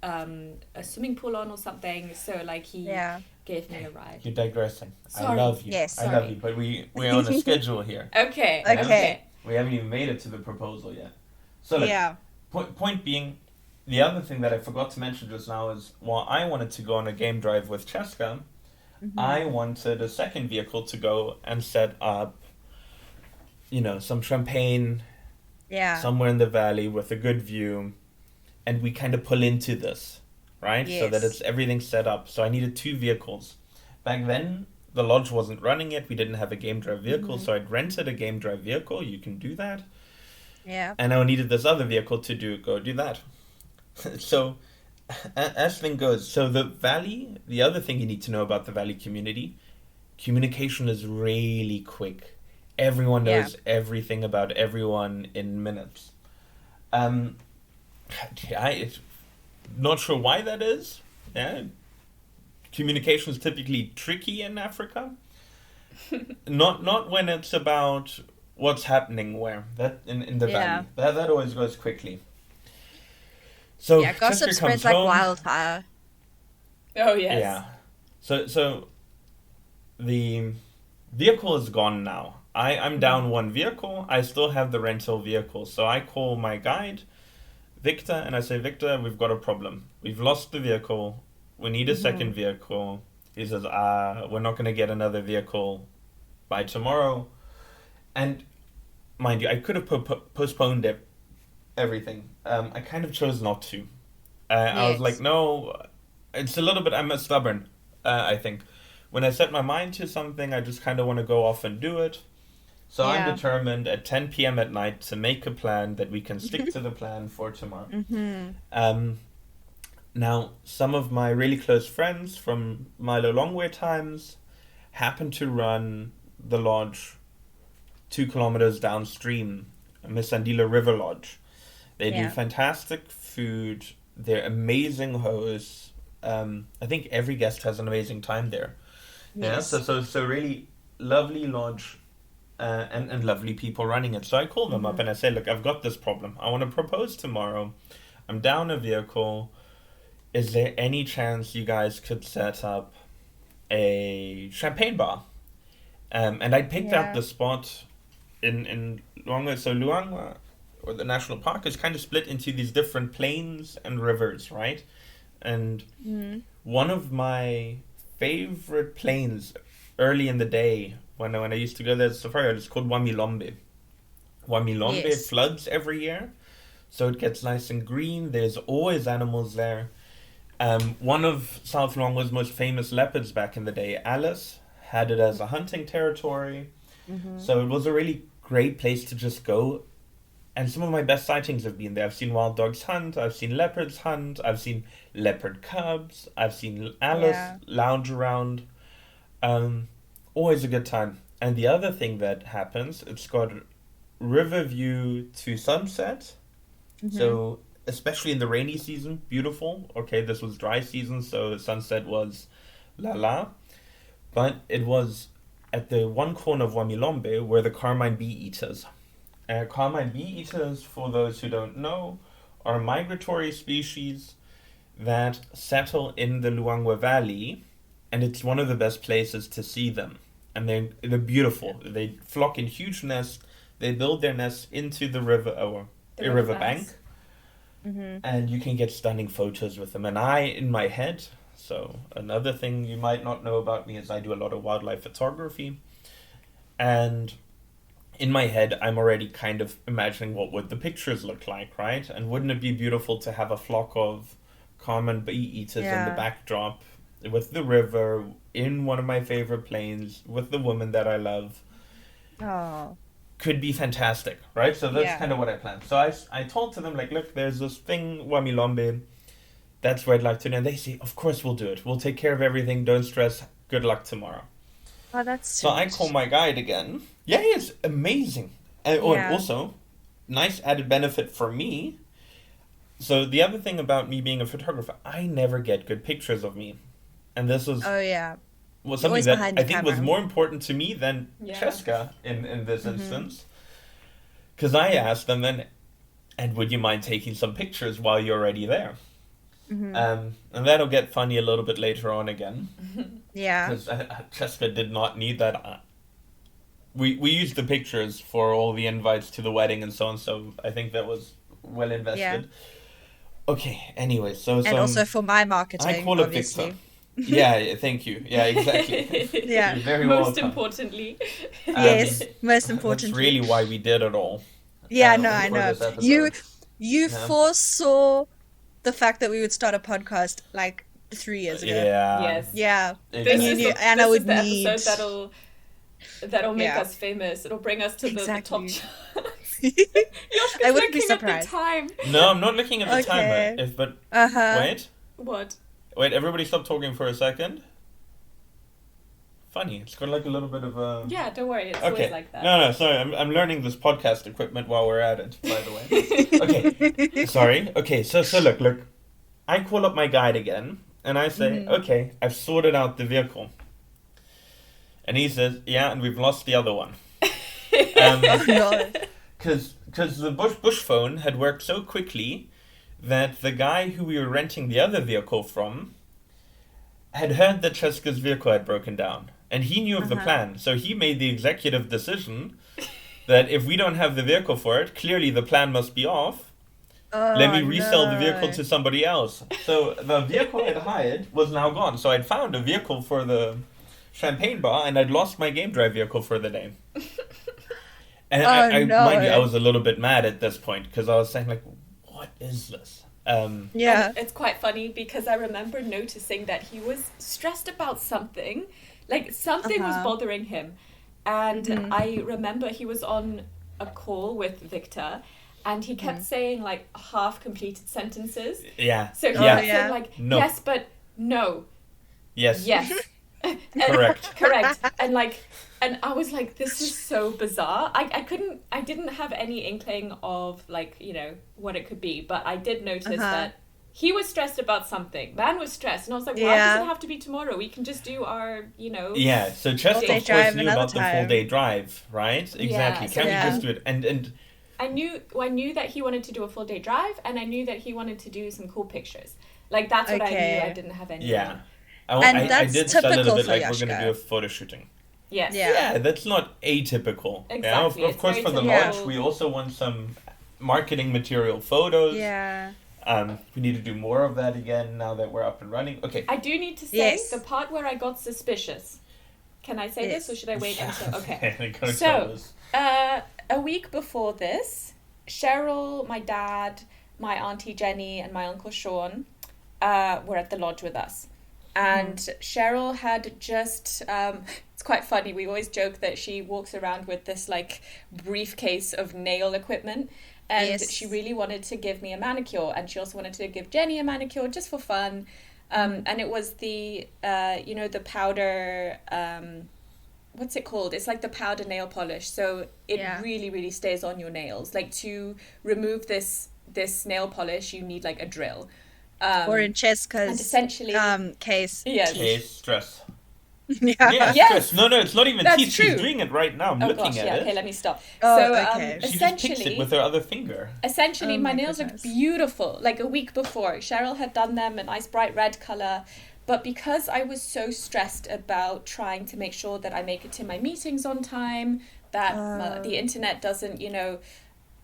a swimming pool on or something. So he gave me a ride. You're digressing. Sorry. I love you. Yes, I love you. But we're on a schedule here. Okay. We haven't even made it to the proposal yet. So point being, the other thing that I forgot to mention just now is, while I wanted to go on a game drive with Ceska, I wanted a second vehicle to go and set up, some champagne somewhere in the valley with a good view, and we kind of pull into this, right? Yes. So that it's everything set up. So I needed 2 vehicles. Back then, the lodge wasn't running yet. We didn't have a game drive vehicle, so I'd rented a game drive vehicle. You can do that. Yeah. And I needed this other vehicle to go do that. So, as thing goes, so the valley, the other thing you need to know about the valley community, communication is really quick. Everyone knows everything about everyone in minutes. I'm not sure why that is. Yeah. Communication is typically tricky in Africa. Not when it's about what's happening where. That in the valley. That always goes quickly. So Yeah, gossip Cheska spreads comes like home. wildfire. Oh yes. Yeah. So the vehicle is gone now. I'm down one vehicle. I still have the rental vehicle. So I call my guide, Victor, and I say, Victor, we've got a problem. We've lost the vehicle. We need a second vehicle. He says, we're not going to get another vehicle by tomorrow. And mind you, I could have postponed everything. I kind of chose not to. I was like, Yes. no, it's a little bit, I'm a stubborn, I think. When I set my mind to something, I just kind of want to go off and do it. So I'm Yeah. determined at 10 p.m. at night to make a plan that we can stick to the plan for tomorrow. Mm-hmm. Now, some of my really close friends from Milo Longwear times happen to run the lodge 2 kilometers downstream, Misandila River Lodge. They do Yeah. fantastic food. They're amazing hosts. I think every guest has an amazing time there. Yeah, Yes. so really lovely lodge, and lovely people running it. So I call them up and I say, look, I've got this problem. I want to propose tomorrow. I'm down a vehicle. Is there any chance you guys could set up a champagne bar? And I picked out Yeah. the spot in Luangwa. So Luangwa, or the national park, is kind of split into these different plains and rivers, right? And Mm. one of my favorite plains early in the day when I used to go there to safari, it's called Wamilombe. Wamilombe Yes. floods every year, so it gets nice and green. There's always animals there. One of South Luangwa's most famous leopards back in the day, Alice, had it as a hunting territory. Mm-hmm. So it was a really great place to just go. And some of my best sightings have been there. I've seen wild dogs hunt, I've seen leopards hunt, I've seen leopard cubs, I've seen Alice Yeah. lounge around. Always a good time. And the other thing that happens, it's got river view to sunset. So especially in the rainy season, beautiful. Okay, this was dry season, so the sunset was la la. But it was at the one corner of Wamilombe where the carmine bee eaters. Carmine bee eaters, for those who don't know, are migratory species that settle in the Luangwa Valley, and it's one of the best places to see them. And they're beautiful. They flock in huge nests. They build their nests into the river or The a river bank, riverbanks. and you can get stunning photos with them. And in my head, so another thing you might not know about me is I do a lot of wildlife photography, and in my head, I'm already kind of imagining what would the pictures look like, right? And wouldn't it be beautiful to have a flock of common bee eaters in the Yeah. backdrop with the river in one of my favorite plains with the woman that I love? Oh. Could be fantastic, right? So that's Yeah. kind of what I planned. So I told to them, like, look, there's this thing, Wamilombe, that's where I'd like to do. And they say, of course we'll do it. We'll take care of everything. Don't stress. Good luck tomorrow. Oh, that's So I sweet. call my guide again. Yeah, he is amazing. And Yeah. also, nice added benefit for me. So the other thing about me being a photographer, I never get good pictures of me. And this was Oh, yeah. was You're something always that behind I the think was camera. more important to me than Yeah. Ceska in this instance. Because I asked them then, and would you mind taking some pictures while you're already there? And that'll get funny a little bit later on again. Yeah. Because Ceska did not need that. We used the pictures for all the invites to the wedding and so on, so I think that was well invested. Okay, anyway, so And also for my I marketing, call it obviously. Victor. Yeah, thank you. Yeah, exactly. Yeah. You're very Most welcome. importantly. Yes, most That's importantly. really why we did it all. Yeah, no, I for know. this episode. You Yeah. foresaw the fact that we would start a podcast like 3 years ago. Yeah. Yes. Yeah. This And Exactly. you is knew the, Anna this would is the need. episode that'll make Yeah. us famous. It'll bring us to the top Exactly. charts. I wouldn't be Looking at the surprised. time. No, I'm not looking at the Okay. timer. But Uh-huh. What? wait, everybody stop talking for a second. Funny, it's got like a little bit of a. Yeah, don't worry. It's Okay. always like that. No, sorry. I'm learning this podcast equipment while we're at it. By the way. Okay. Sorry. Okay. So look. I call up my guide again, and I say, okay, I've sorted out the vehicle. And he says, yeah, and we've lost the other one. Oh, no. Because the bush phone had worked so quickly that the guy who we were renting the other vehicle from had heard that Ceska's vehicle had broken down. And he knew of the plan. So he made the executive decision that if we don't have the vehicle for it, clearly the plan must be off. Let me resell the vehicle to somebody else. So the vehicle I'd hired was now gone. So I'd found a vehicle for the champagne bar, and I'd lost my game drive vehicle for the day. And mind you, I was a little bit mad at this point, because I was saying, like, what is this? And it's quite funny, because I remember noticing that he was stressed about something. Like, something was bothering him. And I remember he was on a call with Victor, and he kept saying, like, half-completed sentences. Yeah. So he kept saying, like, no. Yes, but no. Yes. Yes. Correct. Correct. And I was like, this is so bizarre. I didn't have any inkling of, like, you know, what it could be, but I did notice that he was stressed about something. Man was stressed. And I was like, why does it have to be tomorrow? We can just do our, you know... Yeah, so Cheska, of course, knew about the full day drive, right? Exactly. Yeah, Can we just do it? And I knew that he wanted to do a full day drive, and I knew that he wanted to do some cool pictures. Like, that's what I knew. I didn't have any... Yeah. I did sell a little bit, like, Joschka. we're going to do a photo shooting. Yes. Yeah, that's not atypical. Exactly. Yeah, of course, for the launch, we also want some marketing material photos. Yeah. We need to do more of that again now that we're up and running. Okay. I do need to say the part where I got suspicious. Can I say this, or should I wait until... Okay. So, a week before this, Cheryl, my dad, my auntie Jenny, and my uncle Sean were at the lodge with us. And Cheryl had just... it's quite funny. We always joke that she walks around with this, like, briefcase of nail equipment. And she really wanted to give me a manicure. And she also wanted to give Jenny a manicure just for fun. And it was the, you know, the powder... what's it called? It's like the powder nail polish. So it really, really stays on your nails. Like, to remove this nail polish, you need, like, a drill. Or in Ceska's case. Yes. Case stress. Yeah. Stress. No, it's not even That's teeth. true. She's doing it right now. I'm looking at it. Okay, let me stop. Okay. She just picks it with her other finger. Essentially, my nails looked beautiful. Like, a week before, Cheryl had done them a nice bright red color. But because I was so stressed about trying to make sure that I make it to my meetings on time, that the internet doesn't,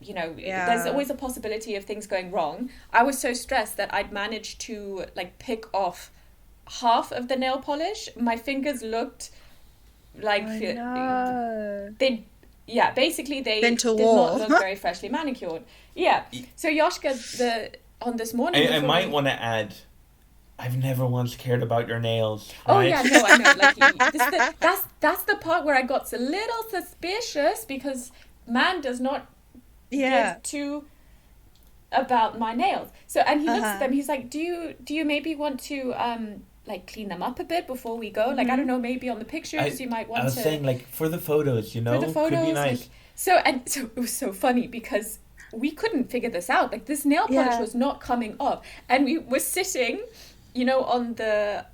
there's always a possibility of things going wrong. I was so stressed that I'd managed to, like, pick off half of the nail polish. My fingers looked like basically they did not look very freshly manicured. Yeah. So Joschka, on this morning, I might want to add, I've never once cared about your nails. Oh right? yeah, no, I know. Like, that's the part where I got a little suspicious, because man does not give two about my nails. So, and he looks at them. He's like, "Do you maybe want to like, clean them up a bit before we go? Like, I don't know, maybe on the pictures you might want to." I was saying, like, for the photos, you know, for the photos, could be nice. Like, so it was so funny, because we couldn't figure this out. Like, this nail polish was not coming off, and we were sitting, you know, on the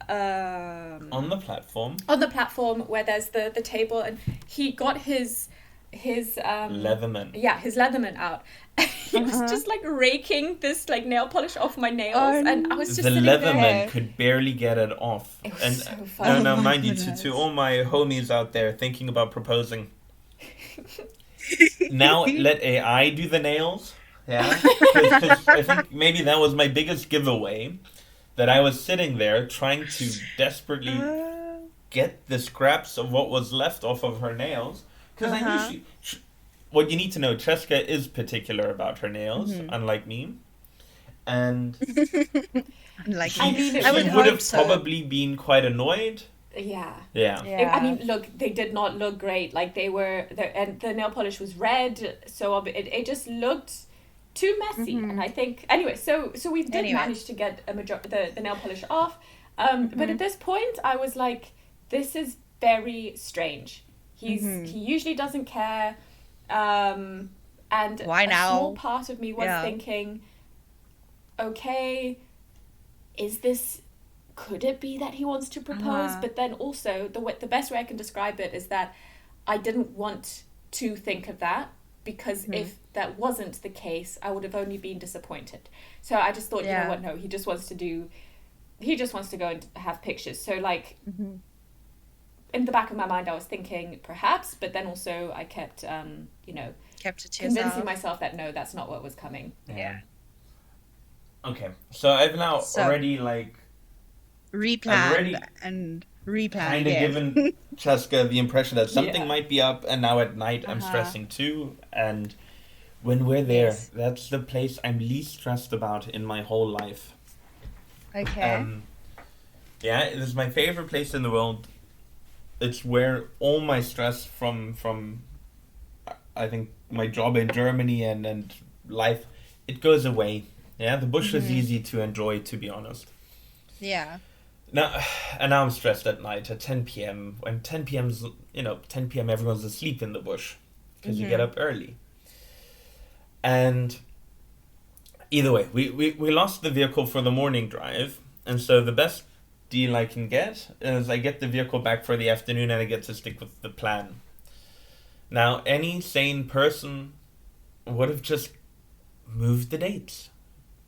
platform where there's the table, and he got his Leatherman. Yeah, his Leatherman out. He was just, like, raking this, like, nail polish off my nails, and I was just sitting Leatherman there. could barely get it off. It was and so funny. now, mind you, to all my homies out there thinking about proposing, now let AI do the nails. Yeah, because I think maybe that was my biggest giveaway, that I was sitting there trying to desperately get the scraps of what was left off of her nails. Because I knew what you need to know, Ceska is particular about her nails, unlike me. And like, I would have probably been quite annoyed. Yeah. Yeah. I mean, look, they did not look great. Like, they were, and the nail polish was red, so it just looked too messy. And I think, anyway, so we did manage to get the nail polish off. But at this point, I was like, this is very strange. He usually doesn't care. And why now? A small part of me was thinking, okay, could it be that he wants to propose? But then also, the best way I can describe it is that I didn't want to think of that. because if that wasn't the case, I would have only been disappointed. So I just thought, you know what, no, he just wants to go and have pictures. So like, in the back of my mind, I was thinking perhaps, but then also I kept, kept it to convincing yourself. myself that no, that's not what was coming. Yeah. Okay, so I've now already like replanned and replanned. Kind of given Ceska the impression that something might be up, and now at night I'm stressing too. And when we're there, that's the place I'm least stressed about in my whole life. Okay. Yeah, it is my favorite place in the world. It's where all my stress from I think my job in Germany and life, it goes away. Yeah, the bush is easy to enjoy, to be honest. Yeah. Now I'm stressed at night at 10 p.m. When 10 p.m.'s, 10 p.m. everyone's asleep in the bush because you get up early. And either way, we lost the vehicle for the morning drive, and so the best deal I can get is I get the vehicle back for the afternoon and I get to stick with the plan. Now, any sane person would have just moved the dates,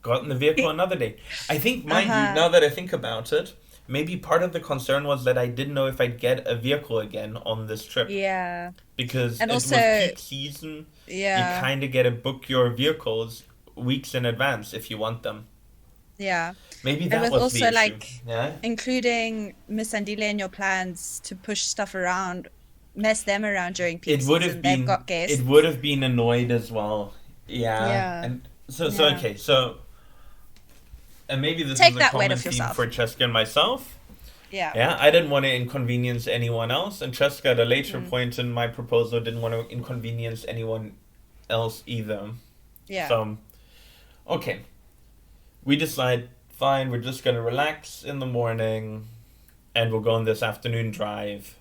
gotten the vehicle another day. I think, mind you, now that I think about it, maybe part of the concern was that I didn't know if I'd get a vehicle again on this trip. Yeah. Because and it also, was peak season. Yeah. You kind of get to book your vehicles weeks in advance if you want them. Yeah. Maybe that and was also the issue. like including Miss Andile in your plans to push stuff around, mess them around during peak season. They've got guests. It would have been annoyed as well. Yeah. And so okay, so and maybe this is a common theme for Ceska and myself. Yeah. Yeah, I didn't want to inconvenience anyone else, and Ceska at a later point in my proposal didn't want to inconvenience anyone else either. Yeah. So, okay. We decide, fine, we're just going to relax in the morning, and we'll go on this afternoon drive.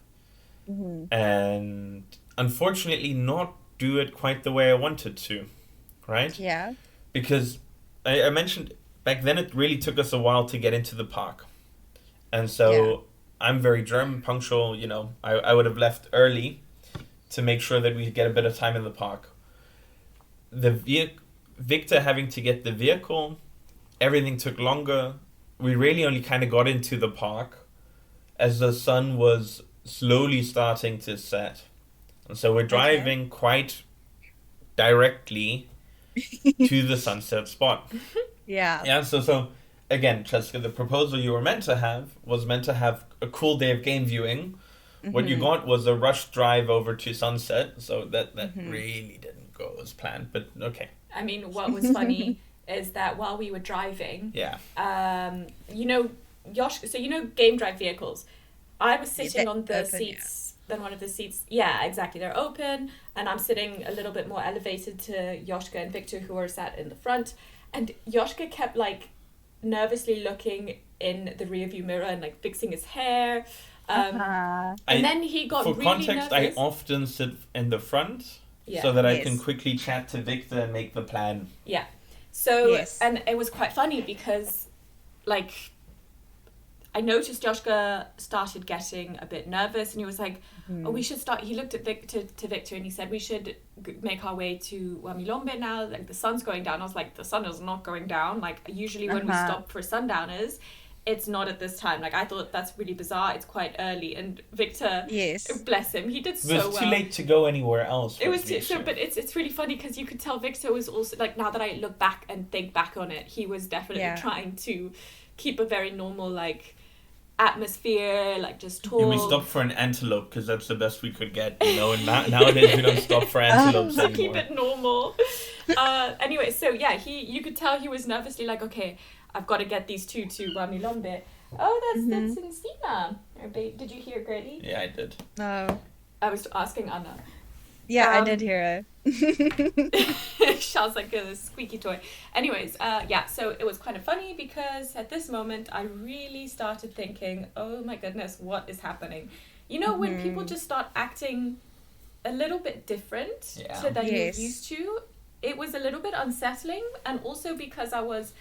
And unfortunately not do it quite the way I wanted to, right? Yeah. Because I mentioned back then it really took us a while to get into the park. And so I'm very German, punctual, I would have left early to make sure that we get a bit of time in the park. Victor having to get the vehicle, everything took longer. We really only kind of got into the park as the sun was slowly starting to set. And so we're driving quite directly to the sunset spot. Yeah, so again, Ceska, the proposal you were meant to have was meant to have a cool day of game viewing. What you got was a rushed drive over to sunset, so that really didn't go as planned, but okay. I mean, what was funny is that while we were driving, Joschka, so game drive vehicles, I was sitting on the seats, then one of the seats, exactly, they're open, and I'm sitting a little bit more elevated to Joschka and Victor, who were sat in the front, and Joschka kept like nervously looking in the rearview mirror and like fixing his hair, and then he got really nervous. For context, I often sit in the front so that I can quickly chat to Victor and make the plan. Yeah. So, and it was quite funny because, like, I noticed Joschka started getting a bit nervous, and he was like, "Oh, we should start." He looked at Victor, and he said, "We should make our way to Wamilombe now. Like the sun's going down." I was like, "The sun is not going down. Like usually when we stop for sundowners, it's not at this time." Like I thought that's really bizarre. It's quite early, and Victor, bless him, he did so well. It was too late to go anywhere else. It was but it's really funny because you could tell Victor was also like, now that I look back and think back on it, he was definitely trying to keep a very normal like atmosphere, like just talk. Yeah, we stopped for an antelope because that's the best we could get, and nowadays we don't stop for antelopes anymore. Keep it normal. Anyway, so you could tell he was nervously like, okay, I've got to get these two to Wamilombe. Oh, that's Insina. Did you hear Gertie? Yeah, I did. No. I was asking Anna. Yeah, I did hear it. Sounds like a squeaky toy. Anyways, so it was kind of funny because at this moment I really started thinking, oh my goodness, what is happening? When people just start acting a little bit different to than you're used to, it was a little bit unsettling, and also because I was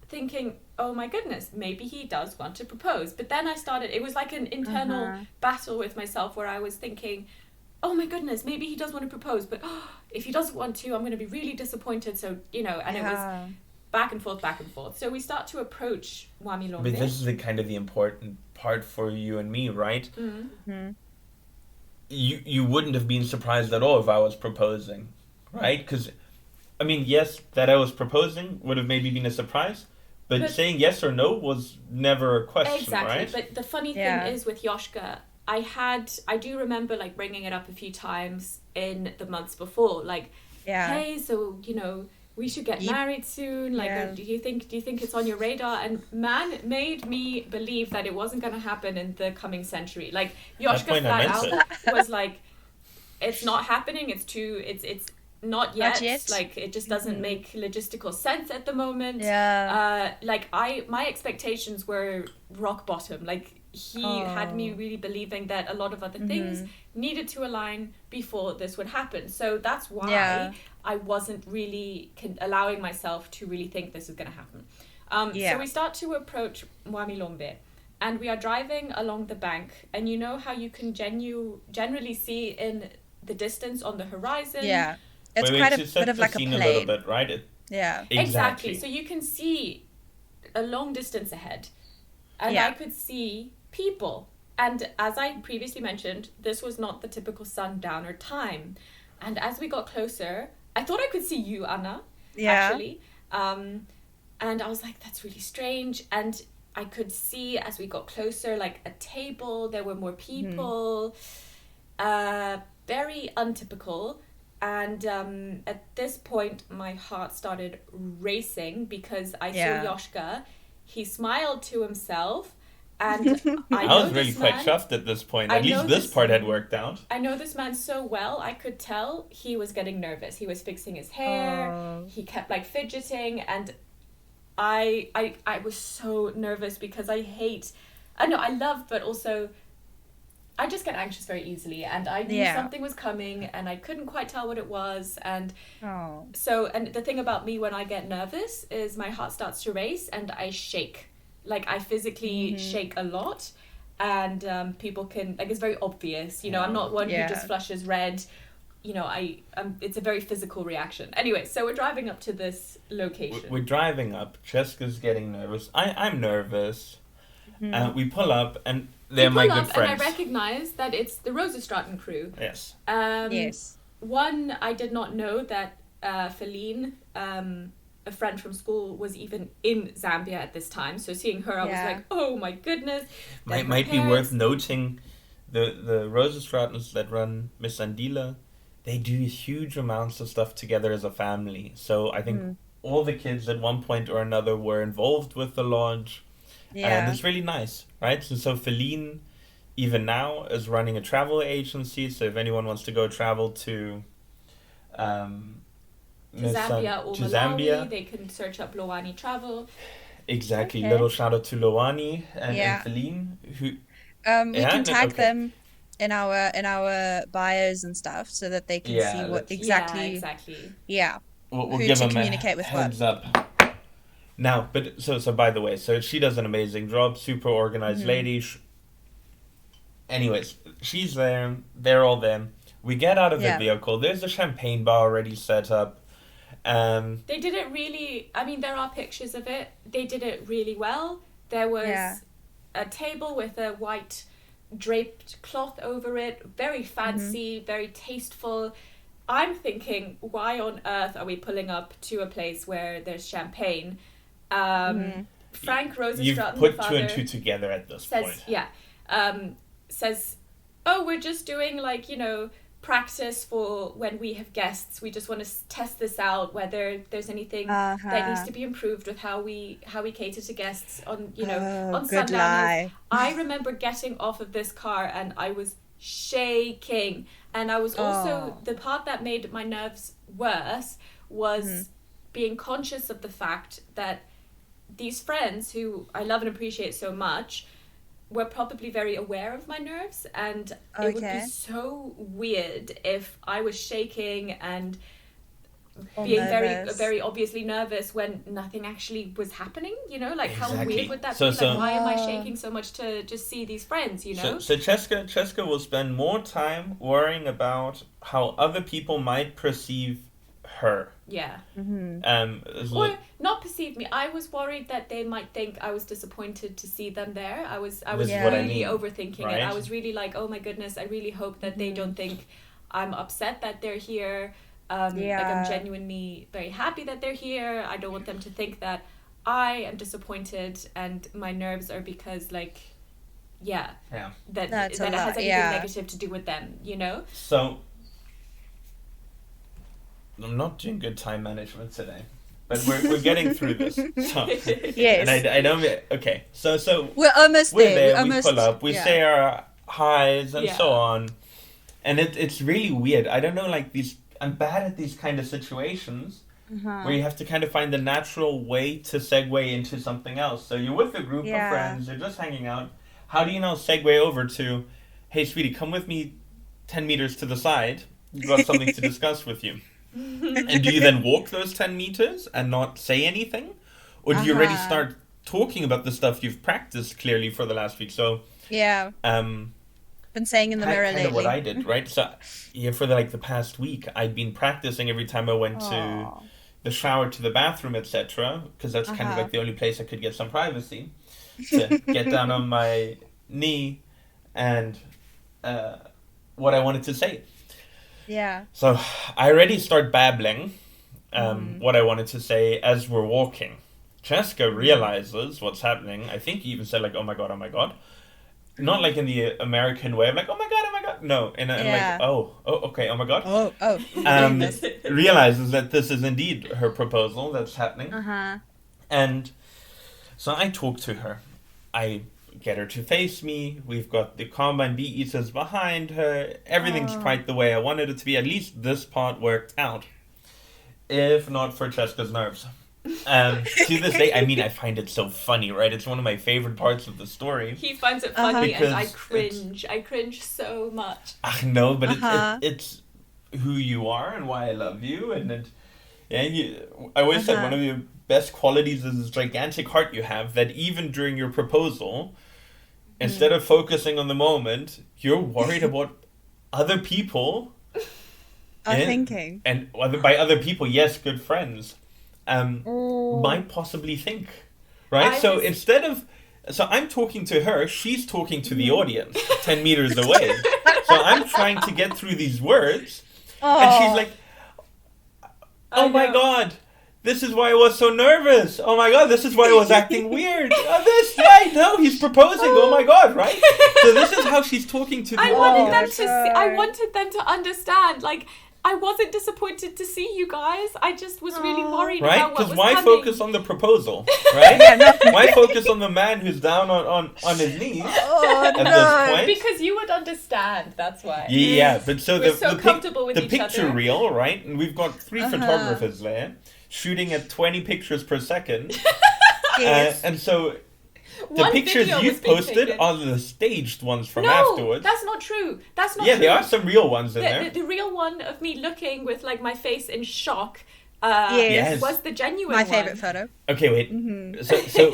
thinking, oh my goodness, maybe he does want to propose. But then it was like an internal battle with myself where I was thinking, oh my goodness, maybe he does want to propose, but if he doesn't want to, I'm going to be really disappointed. So, you know, and it was back and forth, back and forth. So we start to approach Mwamilombe. But this is the kind of the important part for you and me, right? Mm-hmm. You wouldn't have been surprised at all if I was proposing, right? Because, I mean, yes, that I was proposing would have maybe been a surprise, but saying yes or no was never a question, right? Exactly, but the funny thing is with Joschka, I do remember like bringing it up a few times in the months before, like, hey, so, you know, we should get married soon. Like, do you think it's on your radar? And man made me believe that it wasn't going to happen in the coming century. Like, Joschka flat out was like, it's not happening. It's not yet. Not yet. Like, it just doesn't make logistical sense at the moment. Like, my expectations were rock bottom. Like, he had me really believing that a lot of other things needed to align before this would happen. So that's why I wasn't really allowing myself to really think this is going to happen. So we start to approach Mwamilombe, and we are driving along the bank, and you know how you can generally see in the distance on the horizon. Yeah, it's quite a bit of like a plane. A little bit, right? Exactly. So you can see a long distance ahead, and I could see people. And as I previously mentioned, this was not the typical sundowner time. And as we got closer, I thought I could see you, Anna, actually. And I was like, that's really strange. And I could see as we got closer, like a table, there were more people, very untypical. And at this point, my heart started racing because I saw Joschka. He smiled to himself. And I was really quite chuffed at this point. At least this part had worked out. I know this man so well. I could tell he was getting nervous. He was fixing his hair. He kept like fidgeting, and I was so nervous because I love, but also I just get anxious very easily, and I knew something was coming, and I couldn't quite tell what it was, and so, and the thing about me when I get nervous is my heart starts to race and I shake. Like, I physically shake a lot, and people can, like, it's very obvious, you know, I'm not one who just flushes red, you know, it's a very physical reaction. Anyway, so we're driving up to this location. We're driving up, Ceska's getting nervous, I'm nervous, we pull up, and they're my good friends. And I recognize that it's the Rosestraten crew. Yes. One, I did not know that Feline, a friend from school, was even in Zambia at this time. So seeing her, I was like, oh my goodness. Might be worth noting the Rosestratens that run Miss Andila, they do huge amounts of stuff together as a family. So I think all the kids at one point or another were involved with the lodge. And it's really nice, right? So Feline, even now, is running a travel agency. So if anyone wants to go travel to Zambia or Malawi, they can search up Lowani Travel. Exactly. Little shout out to Lowani and Feline, who we can tag them in our bios and stuff so that they can see what exactly. We'll give them a heads up. Now, but so by the way, so she does an amazing job, super organized lady. Anyways, she's there. They're all there. We get out of the vehicle. There's a champagne bar already set up. They did it really, I mean, there are pictures of it. They did it really well. There was a table with a white draped cloth over it. Very fancy, very tasteful. I'm thinking, why on earth are we pulling up to a place where there's champagne? Frank Rosestraten, you've put two and two together at this point. Says, oh, we're just doing, like, you know, practice for when we have guests. We just want to test this out, whether there's anything that needs to be improved with how we cater to guests on, you know, on sundown. I remember getting off of this car and I was shaking, and I was also, the part that made my nerves worse was being conscious of the fact that these friends who I love and appreciate so much were probably very aware of my nerves, and it would be so weird if I was shaking and being very, nervous. very obviously nervous when nothing actually was happening, you know, like how Exactly. weird would that So- be? so- Like, why am I shaking so much to just see these friends, you know? So Ceska will spend more time worrying about how other people might perceive her. Yeah. As Or li- not perceive me. I was worried that they might think I was disappointed to see them there. I was This is what I really mean, overthinking right? it. I was really like, oh my goodness, I really hope that they don't think I'm upset that they're here. Like I'm genuinely very happy that they're here. I don't want them to think that I am disappointed and my nerves are because like, Yeah. that That's a it has lot, anything yeah. negative to do with them, you know? So I'm not doing good time management today, but we're getting through this. So, Yes. and I don't. Okay. So We're almost we're there. there. We're We almost, pull up. We say our highs and Yeah. so on, and it's really weird. I don't know. Like these, I'm bad at these kind of situations where you have to kind of find the natural way to segue into something else. So you're with a group of Yeah. friends. You're just hanging out. How do you now segue over to, hey, sweetie, come with me 10 meters to the side. We've got something to discuss with you. And do you then walk those 10 meters and not say anything? Or do you already start talking about the stuff you've practiced clearly for the last week? So, Yeah. Been saying in the mirror kind lately. of what I did, right? So, yeah, for the past week, I'd been practicing every time I went to the shower, to the bathroom, etc. Because that's kind of like the only place I could get some privacy. To get down on my knee and what I wanted to say. Yeah. So I already start babbling what I wanted to say as we're walking. Jaschka realizes what's happening. I think he even said like, oh my god, oh my god. Not like in the American way of like, oh my god. No, in like, oh, okay, oh my god. Oh. Realizes that this is indeed her proposal that's happening. And so I talk to her. I get her to face me. We've got the combine bee eaters behind her. Everything's quite the way I wanted it to be. At least this part worked out. If not for Cheska's nerves. To this day, I mean, I find it so funny, right? It's one of my favorite parts of the story. He finds it funny and I Because cringe. I cringe so much. No, but it's who you are and why I love you. And I always said one of your best qualities is this gigantic heart you have, that even during your proposal, instead of focusing on the moment, you're worried about other people are thinking. And by other people, yes, good friends, might possibly think, right? So I'm talking to her, she's talking to the audience 10 meters away. So I'm trying to get through these words, and she's like, oh my god, this is why I was so nervous. Oh my god, this is why I was acting weird. I know, he's proposing. Oh my god, right? So this is how she's talking to the audience. I wanted them to understand, like, I wasn't disappointed to see you guys. I just was really worried Right? about what Because was why coming. focus on the proposal, right? Why focus on the man who's down on his knees at this point? Because you would understand, that's why. Yeah, but so We're so comfortable with the each picture other. reel, right? And we've got 3 photographers there shooting at 20 pictures per second. Yes. And so the One pictures video you've was being posted taken. are the staged ones from No, afterwards. that's not true. That's not Yeah, true. there are some real ones in there. The real one of me looking with like my face in shock Yes. was the genuine My one. favorite photo. Okay, wait. So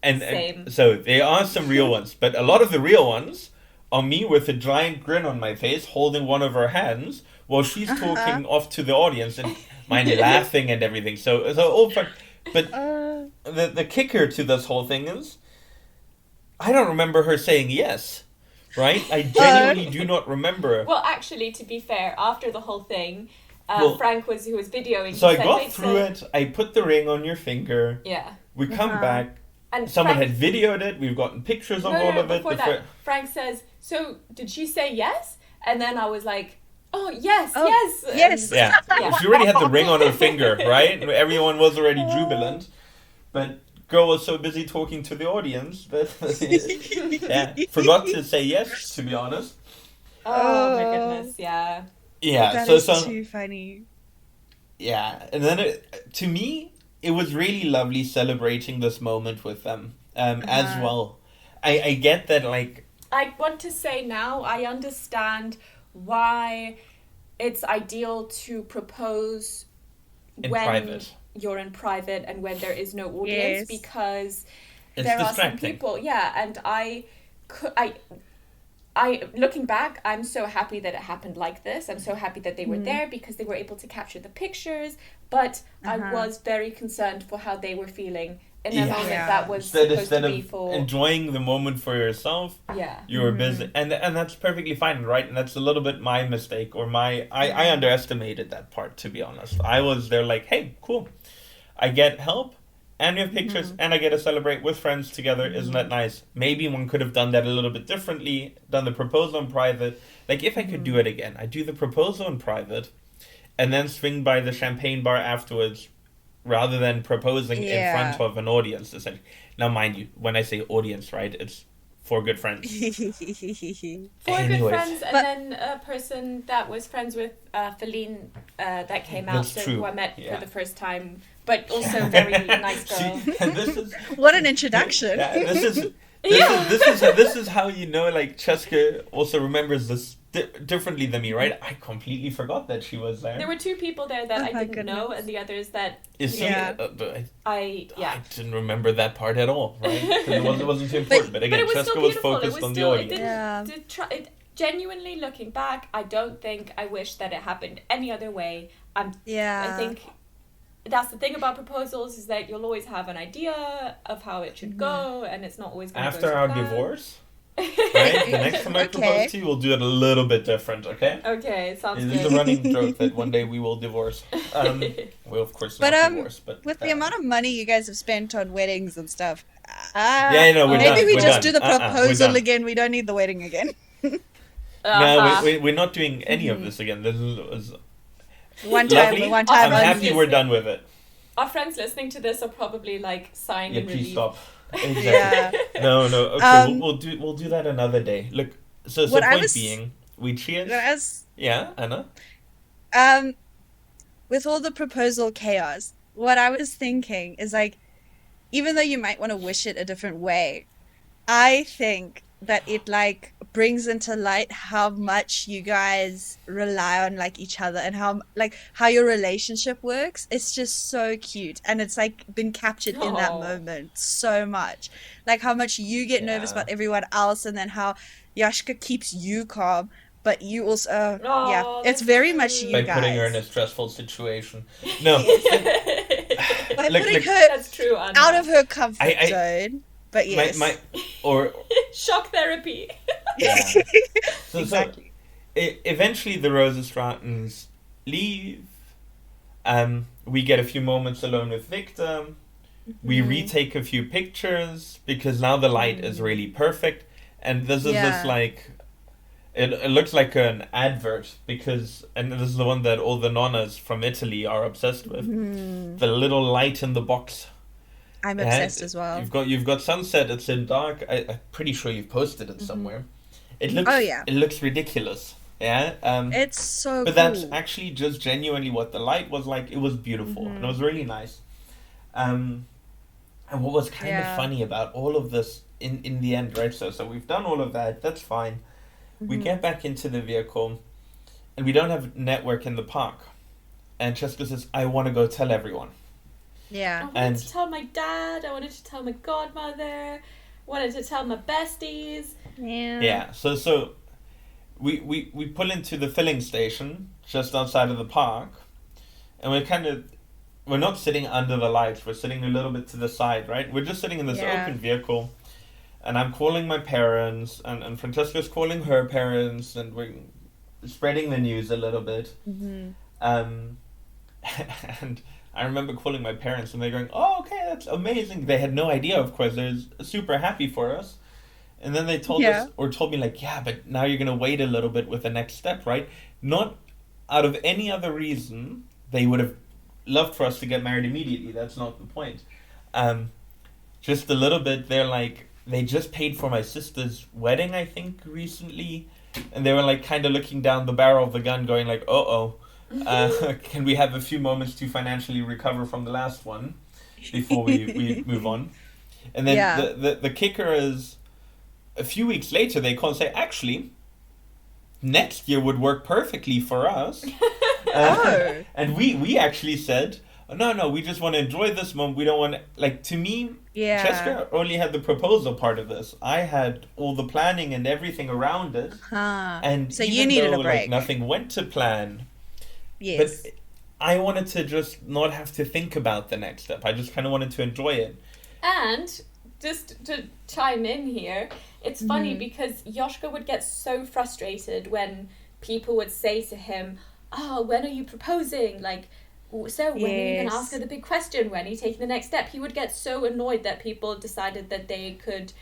and Same. so there are some real ones, but a lot of the real ones are me with a giant grin on my face, holding one of her hands while she's talking off to the audience and mine laughing and everything. So all fun. But the kicker to this whole thing is, I don't remember her saying yes. Right? I genuinely do not remember. Well, actually, to be fair, after the whole thing, Well, Frank who was videoing. So he I said, got "Wait, through it. I put the ring on your finger. Yeah. We come back. And Someone Frank, had videoed it. We've gotten pictures of all of it. before that, Frank says, "So did she say yes?" And then I was like, "Oh yes, yes, yes." And- Yeah. She already had the ring on her finger, right? Everyone was already jubilant. But girl was so busy talking to the audience that forgot to say yes, to be honest. Oh my goodness, yeah. Yeah, That so is too funny. yeah, and then to me, it was really lovely celebrating this moment with them as well. I get that, like, I want to say now, I understand why it's ideal to propose In when private. you're in private and when there is no audience, Yes. because It's there are some distracting. people, and I looking back, I'm so happy that it happened like this. I'm so happy that they were there because they were able to capture the pictures, but I was very concerned for how they were feeling in a moment that was supposed to be for enjoying the moment for yourself, you were busy, and that's perfectly fine, right? And that's a little bit my mistake, or I underestimated that part, to be honest. I was there like, hey, cool, I get help, and we have pictures, and I get to celebrate with friends together. Isn't that nice? Maybe one could have done that a little bit differently, done the proposal in private. Like, if I could do it again, I'd do the proposal in private, and then swing by the champagne bar afterwards, rather than proposing in front of an audience, essentially. Now, mind you, when I say audience, right, it's 4 good friends. 4 good friends, and then a person that was friends with Feline that came out, who I met for the first time, but also a very nice girl. See, and this is, What an introduction. this is how you know, like, Ceska also remembers this differently than me, right? I completely forgot that she was there. There were 2 people there that I didn't know, and the others that I didn't remember that part at all, right? It wasn't too important. But again, Ceska was focused on the audience. Genuinely looking back, I don't think I wish that it happened any other way. I think that's the thing about proposals, is that you'll always have an idea of how it should go, and it's not always going to go after our divorce. Right? The next time I propose to you, we'll do it a little bit different, okay? Okay, sounds good. It's a running joke that one day we will divorce. We'll, of course, not divorce. But with the amount of money you guys have spent on weddings and stuff, we're maybe done. we just do the proposal again. We don't need the wedding again. No, we're not doing any of this again. This is one time. I'm happy we're done with it. Our friends listening to this are probably like sighing in relief. Please stop. Exactly. No. Okay, we'll do that another day. Look, so point being, we cheers. Yeah, Anna. With all the proposal chaos, what I was thinking is, like, even though you might want to wish it a different way, I think that it, like, brings into light how much you guys rely on, like, each other, and how your relationship works. It's just so cute, and it's, like, been captured in that moment so much. Like, how much you get nervous about everyone else, and then how Jaschka keeps you calm, but you also it's very much you guys. By putting her in a stressful situation. No. By putting her that's true, Anna. out of her comfort zone. But yes. Or shock therapy. Yeah. Exactly. Eventually the Rosa Straughtons leave. We get a few moments alone with Victor. We retake a few pictures because now the light is really perfect. And this is this, like, it looks like an advert and this is the one that all the nonnas from Italy are obsessed with. The little light in the box. I'm obsessed as well. You've got sunset. It's in dark. I'm pretty sure you've posted it somewhere. It looks. It looks ridiculous. Yeah. It's so. But that's actually just genuinely what the light was like. It was beautiful and it was really nice. And what was kind of funny about all of this in the end, right? So we've done all of that. That's fine. We get back into the vehicle, and we don't have network in the park. And Ceska says, "I want to go tell everyone." Yeah. I wanted to tell my dad, I wanted to tell my godmother, wanted to tell my besties. Yeah. Yeah. So we pull into the filling station just outside of the park, and we're not sitting under the lights, we're sitting a little bit to the side, right? We're just sitting in this open vehicle, and I'm calling my parents, and Francesca's calling her parents, and we're spreading the news a little bit. And I remember calling my parents, and they're going, "Oh, okay, that's amazing." They had no idea, of course. They're super happy for us. And then they told me, like, "Yeah, but now you're going to wait a little bit with the next step, right?" Not out of any other reason. They would have loved for us to get married immediately. That's not the point. Just a little bit, they're like, they just paid for my sister's wedding, I think, recently. And they were, like, kind of looking down the barrel of the gun going, like, can we have a few moments to financially recover from the last one before we move on? And then the kicker is, a few weeks later they call and say, actually, next year would work perfectly for us. And we actually said, no, we just want to enjoy this moment. We don't want to, like, to me, Yeah. Ceska only had the proposal part of this. I had all the planning and everything around it. Huh. And So you even needed though a break. like nothing went to plan, Yes. but I wanted to just not have to think about the next step. I just kind of wanted to enjoy it. And just to chime in here, it's funny because Joschka would get so frustrated when people would say to him, "Oh, when are you proposing? Like, so when are you going to ask her the big question? When are you taking the next step?" He would get so annoyed that people decided that they could,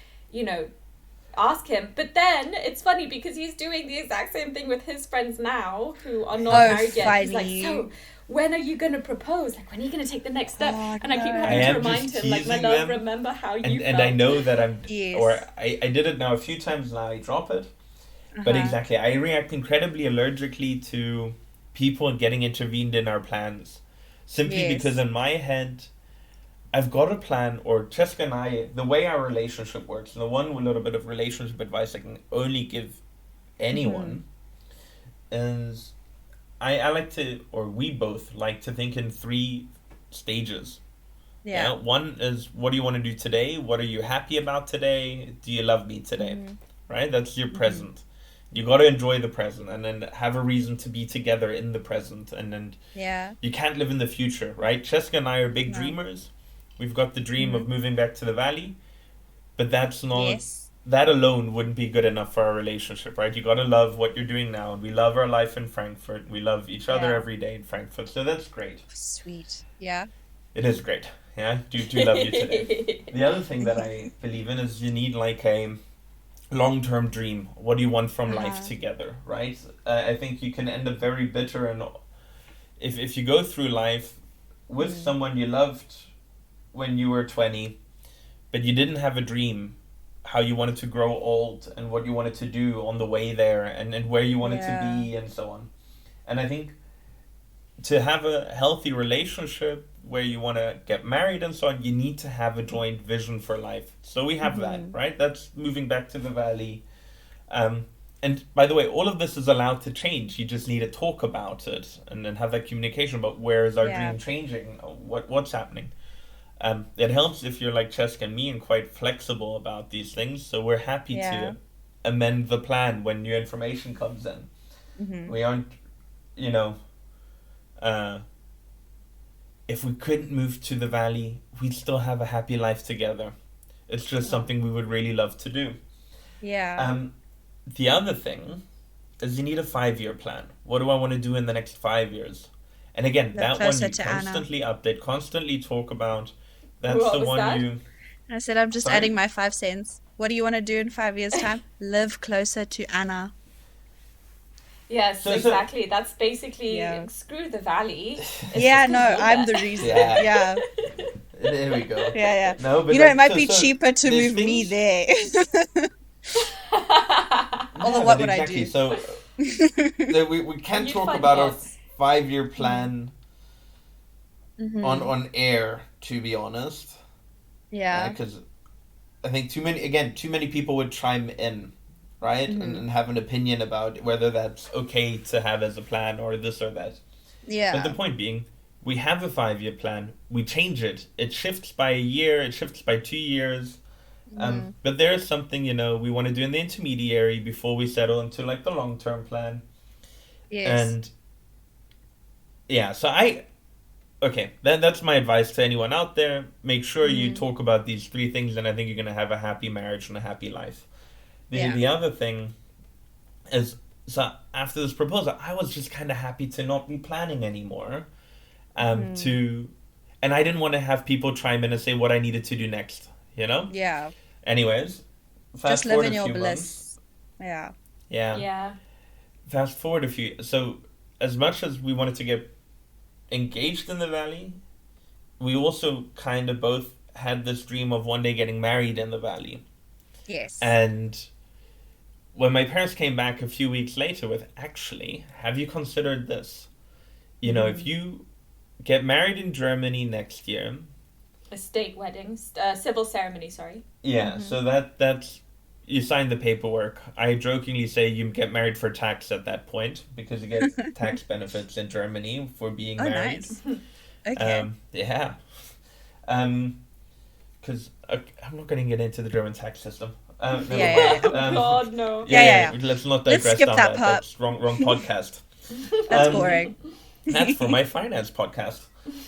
ask him. But then it's funny because he's doing the exact same thing with his friends now who are not married yet. He's like, "So when are you going to propose? Like, when are you going to take the next step?" And I keep having to remind him, like, "My love, remember how you felt." And I know that I did it now a few times now, I drop it. But exactly, I react incredibly allergically to people getting intervened in our plans. Simply because in my head, I've got a plan, or Ceska and I, the way our relationship works, and the one little bit of relationship advice I can only give anyone is I like to, or we both like to think in 3 stages. Yeah. One is, what do you want to do today? What are you happy about today? Do you love me today? Right? That's your present. You got to enjoy the present and then have a reason to be together in the present. And then you can't live in the future, right? Ceska and I are big dreamers. We've got the dream of moving back to the valley, but that's not, that alone wouldn't be good enough for our relationship, right? You got to love what you're doing now. And we love our life in Frankfurt. We love each other every day in Frankfurt. So that's great. Sweet. Yeah. It is great. Yeah. Do love you today. The other thing that I believe in is you need like a long-term dream. What do you want from life together, right? I think you can end up very bitter, and if you go through life with someone you loved when you were 20, but you didn't have a dream, how you wanted to grow old and what you wanted to do on the way there, and where you wanted to be and so on. And I think to have a healthy relationship where you want to get married and so on, you need to have a joint vision for life. So we have that, right? That's moving back to the valley. And by the way, all of this is allowed to change. You just need to talk about it and then have that communication about where is our dream changing, what's happening. It helps if you're like Ceska and me and quite flexible about these things. So we're happy to amend the plan when new information comes in. We aren't, if we couldn't move to the valley, we'd still have a happy life together. It's just something we would really love to do. Yeah. The other thing is you need a 5-year plan. What do I want to do in the next 5 years? And again, that one you constantly update, constantly talk about. That's the one that? I said, I'm just adding my 5 cents. What do you want to do in 5 years' time? Live closer to Anna. Yes, exactly. That's basically screw the valley. I'm the reason. Yeah. There we go. Yeah. No, but it might be cheaper to move me there. Although, what would I do? So we can't talk about our 5-year plan on air, to be honest. Yeah. Because I think too many people would chime in, right? And have an opinion about whether that's okay to have as a plan or this or that. Yeah. But the point being, we have a 5-year plan. We change it. It shifts by a year. It shifts by 2 years. But there is something, we want to do in the intermediary before we settle into like the long-term plan. Yes. And so that's my advice to anyone out there. Make sure you talk about these 3 things, and I think you're going to have a happy marriage and a happy life. The other thing is, so after this proposal, I was just kind of happy to not be planning anymore. And I didn't want to have people chime in and say what I needed to do next, Yeah. Anyways, just live in your bliss. Yeah. Fast forward a few. So as much as we wanted to get engaged in the valley, we also kind of both had this dream of one day getting married in the valley. Yes. And when my parents came back a few weeks later with, actually, have you considered this? If you get married in Germany next year, a state wedding, civil ceremony, sorry. Yeah, so that's, you sign the paperwork. I jokingly say you get married for tax at that point because you get tax benefits in Germany for being married. Nice. Okay. Yeah. Because I'm not going to get into the German tax system. Never Yeah. mind. God, no. Yeah. Let's not Let's digress skip down that that. part. That's wrong podcast. That's boring. That's for my finance podcast.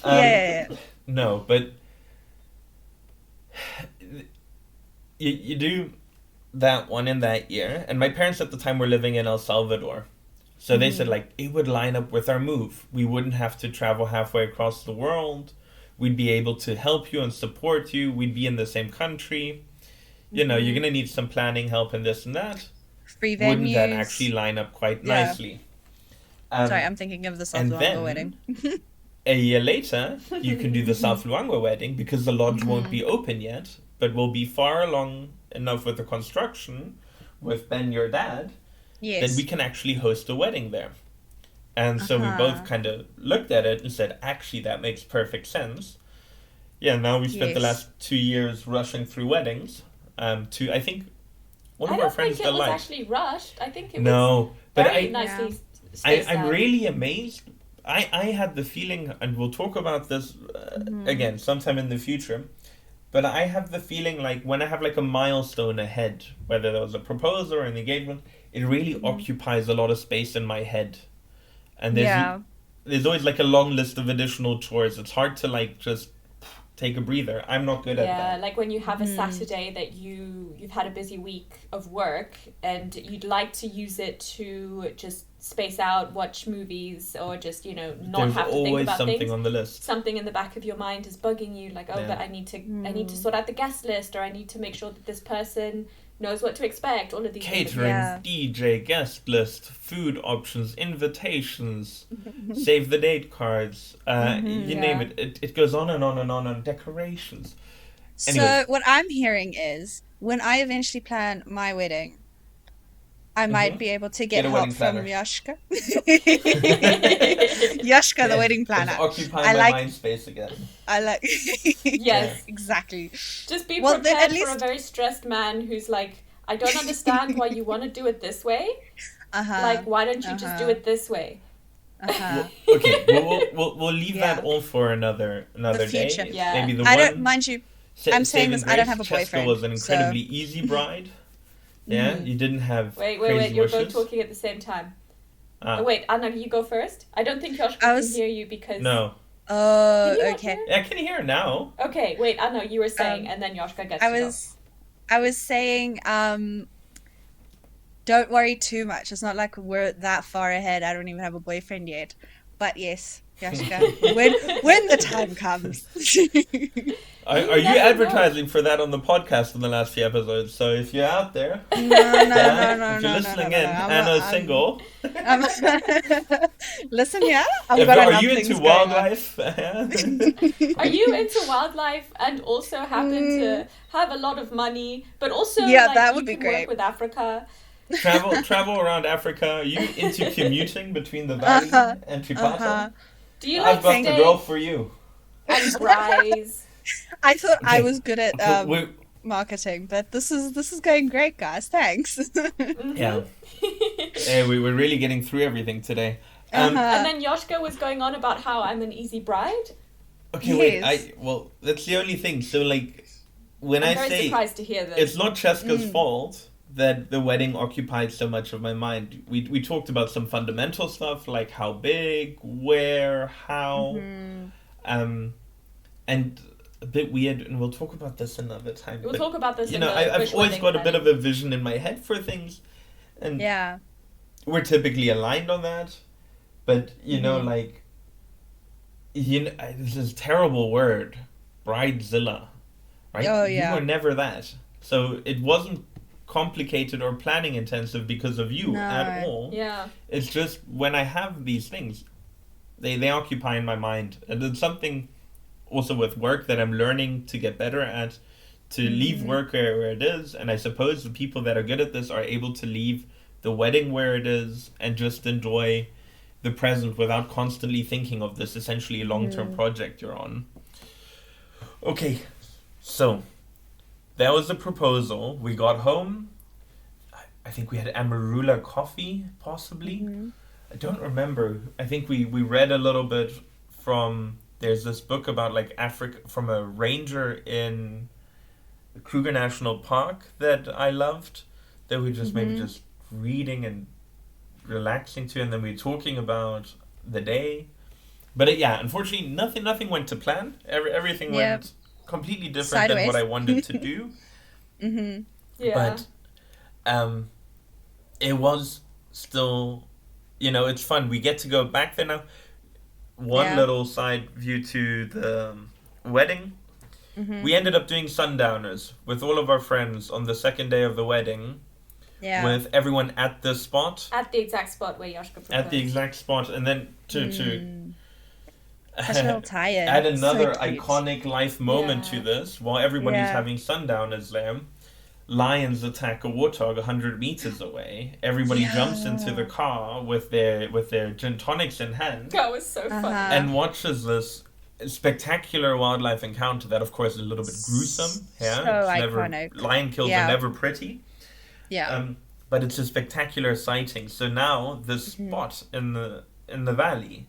Yeah. No, but you do that one in that year, and my parents at the time were living in El Salvador. So they said, like, it would line up with our move. We wouldn't have to travel halfway across the world. We'd be able to help you and support you. We'd be in the same country. You know, you're going to need some planning help and this and that. Free venues. Wouldn't that actually line up quite nicely? Sorry, I'm thinking of the South and Luangwa then- wedding. A year later, you can do the South Luangwa wedding because the lodge won't be open yet, but will be far along enough with the construction with Ben, your dad, Yes. that we can actually host a wedding there. And so we both kind of looked at it and said, actually, that makes perfect sense. Yeah, now we spent the Yes. last 2 years rushing through weddings. I think one I of our don't friends think it that was liked. actually rushed. I think it was No, but very I, nicely Yeah. spaced I'm out. really amazed. I had the feeling, and we'll talk about this again sometime in the future, but I have the feeling like when I have like a milestone ahead, whether there was a proposal or an engagement, it really occupies a lot of space in my head. And there's always like a long list of additional chores. It's hard to like just take a breather. I'm not good at Yeah, that. like when you have a Saturday that you've had a busy week of work and you'd like to use it to just space out, watch movies, or just, you know, not There's have to think always about something things. on the list. Something in the back of your mind is bugging you, like, oh, Yeah. but I need to sort out the guest list, or I need to make sure that this person knows what to expect. All of these things. Catering, Yeah. DJ, guest list, food options, invitations, save the date cards, you name Yeah. it. It goes on and on and on, decorations. So Anyway. what I'm hearing is when I eventually plan my wedding, I might be able to get Get a help wedding from planner. Jaschka. Jaschka, the wedding planner. Occupy I my like- mind space again. I like. Yes. Exactly. Just be Well, then prepared at for a least- very stressed man who's like, I don't understand why you want to do it this way. Like, why don't you just do it this way? Okay, we'll leave that all for another day. future. Yeah. Maybe the I one. don't mind you. I'm saying this, I don't have a boyfriend, Ceska was an so- incredibly easy bride. Yeah, you didn't have Wait, crazy you're wishes. both talking at the same time. Ah, Oh, wait, Anna, you go first. I don't think Joschka I can was- hear you because... no. Oh, Can you not okay. hear? Yeah, I can hear now. Okay, wait, Anna, you were saying, and then Joschka gets I was saying, don't worry too much. It's not like we're that far ahead. I don't even have a boyfriend yet. But yes, Joschka, when the time comes. Are you never advertising for that on the podcast in the last few episodes? So if you're out there, No, if you're listening in, Anna's single. Listen here. I've If, got are enough you things into going on. wildlife? Are you into wildlife and also happen to have a lot of money, but also Yeah, like, that you would be can great. work with Africa? travel around Africa. Are you into commuting between the valley and Tripata? Do you like I've got the steak girl for you. and rice? I thought I Okay. was good at We- marketing, but this is going great, guys. Thanks. yeah. Hey, we're really getting through everything today. And then Joschka was going on about how I'm an easy bride. Okay, Yes. well, that's the only thing. So, like, when I'm I very say surprised to hear this. it's not Ceska's fault that the wedding occupied so much of my mind. We talked about some fundamental stuff, like how big, where, how, and a bit weird, and we'll talk about this another time. We'll but, talk about this you in know, the I've Wish always wedding got a bit planning. of a vision in my head for things, and Yeah. we're typically aligned on that. But you know, like, this is a terrible word, bridezilla, right? Oh, yeah. You were never that, so it wasn't complicated or planning intensive because of you at No. all. Yeah. It's just when I have these things, they occupy in my mind, and it's something also with work that I'm learning to get better at, to leave work where it is, and I suppose the people that are good at this are able to leave the wedding where it is and just enjoy the present without constantly thinking of this essentially long-term project you're on. Okay, so that was the proposal. We got home. I think we had Amarula coffee, possibly. I don't remember. I think we read a little bit from there's this book about like Africa from a ranger in Kruger National Park that I loved, that we just maybe just reading and relaxing to, and then we're talking about the day. But unfortunately, nothing went to plan. Everything went completely different than what I wanted to do. Yeah. But it was still, it's fun. We get to go back there now. One little side view to the wedding. We ended up doing sundowners with all of our friends on the second day of the wedding. Yeah. With everyone at the spot. At the exact spot where Joschka proposed. At the exact spot. And then to such a little tired. Add another iconic life moment to this, while everybody's having sundowners there. Lions attack a warthog 100 meters away. Everybody jumps into the car with their gin tonics in hand. That was so fun. And watches this spectacular wildlife encounter that, of course, is a little bit gruesome. Yeah, so iconic. Lion kills are never pretty. Yeah. But it's a spectacular sighting. So now this spot in the valley,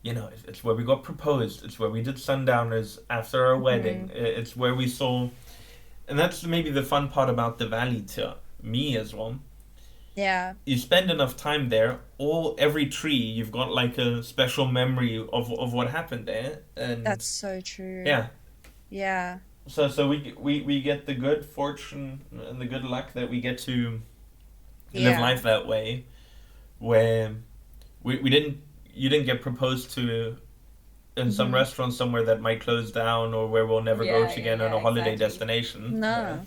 it's where we got proposed. It's where we did sundowners after our wedding. It's where we saw. And that's maybe the fun part about the valley to me as well. Yeah. You spend enough time there, every tree, you've got like a special memory of what happened there. And that's so true. Yeah. Yeah. So we get the good fortune and the good luck that we get to live life that way, where you didn't get proposed to in some restaurant somewhere that might close down, or where we'll never go to again on a holiday destination. No.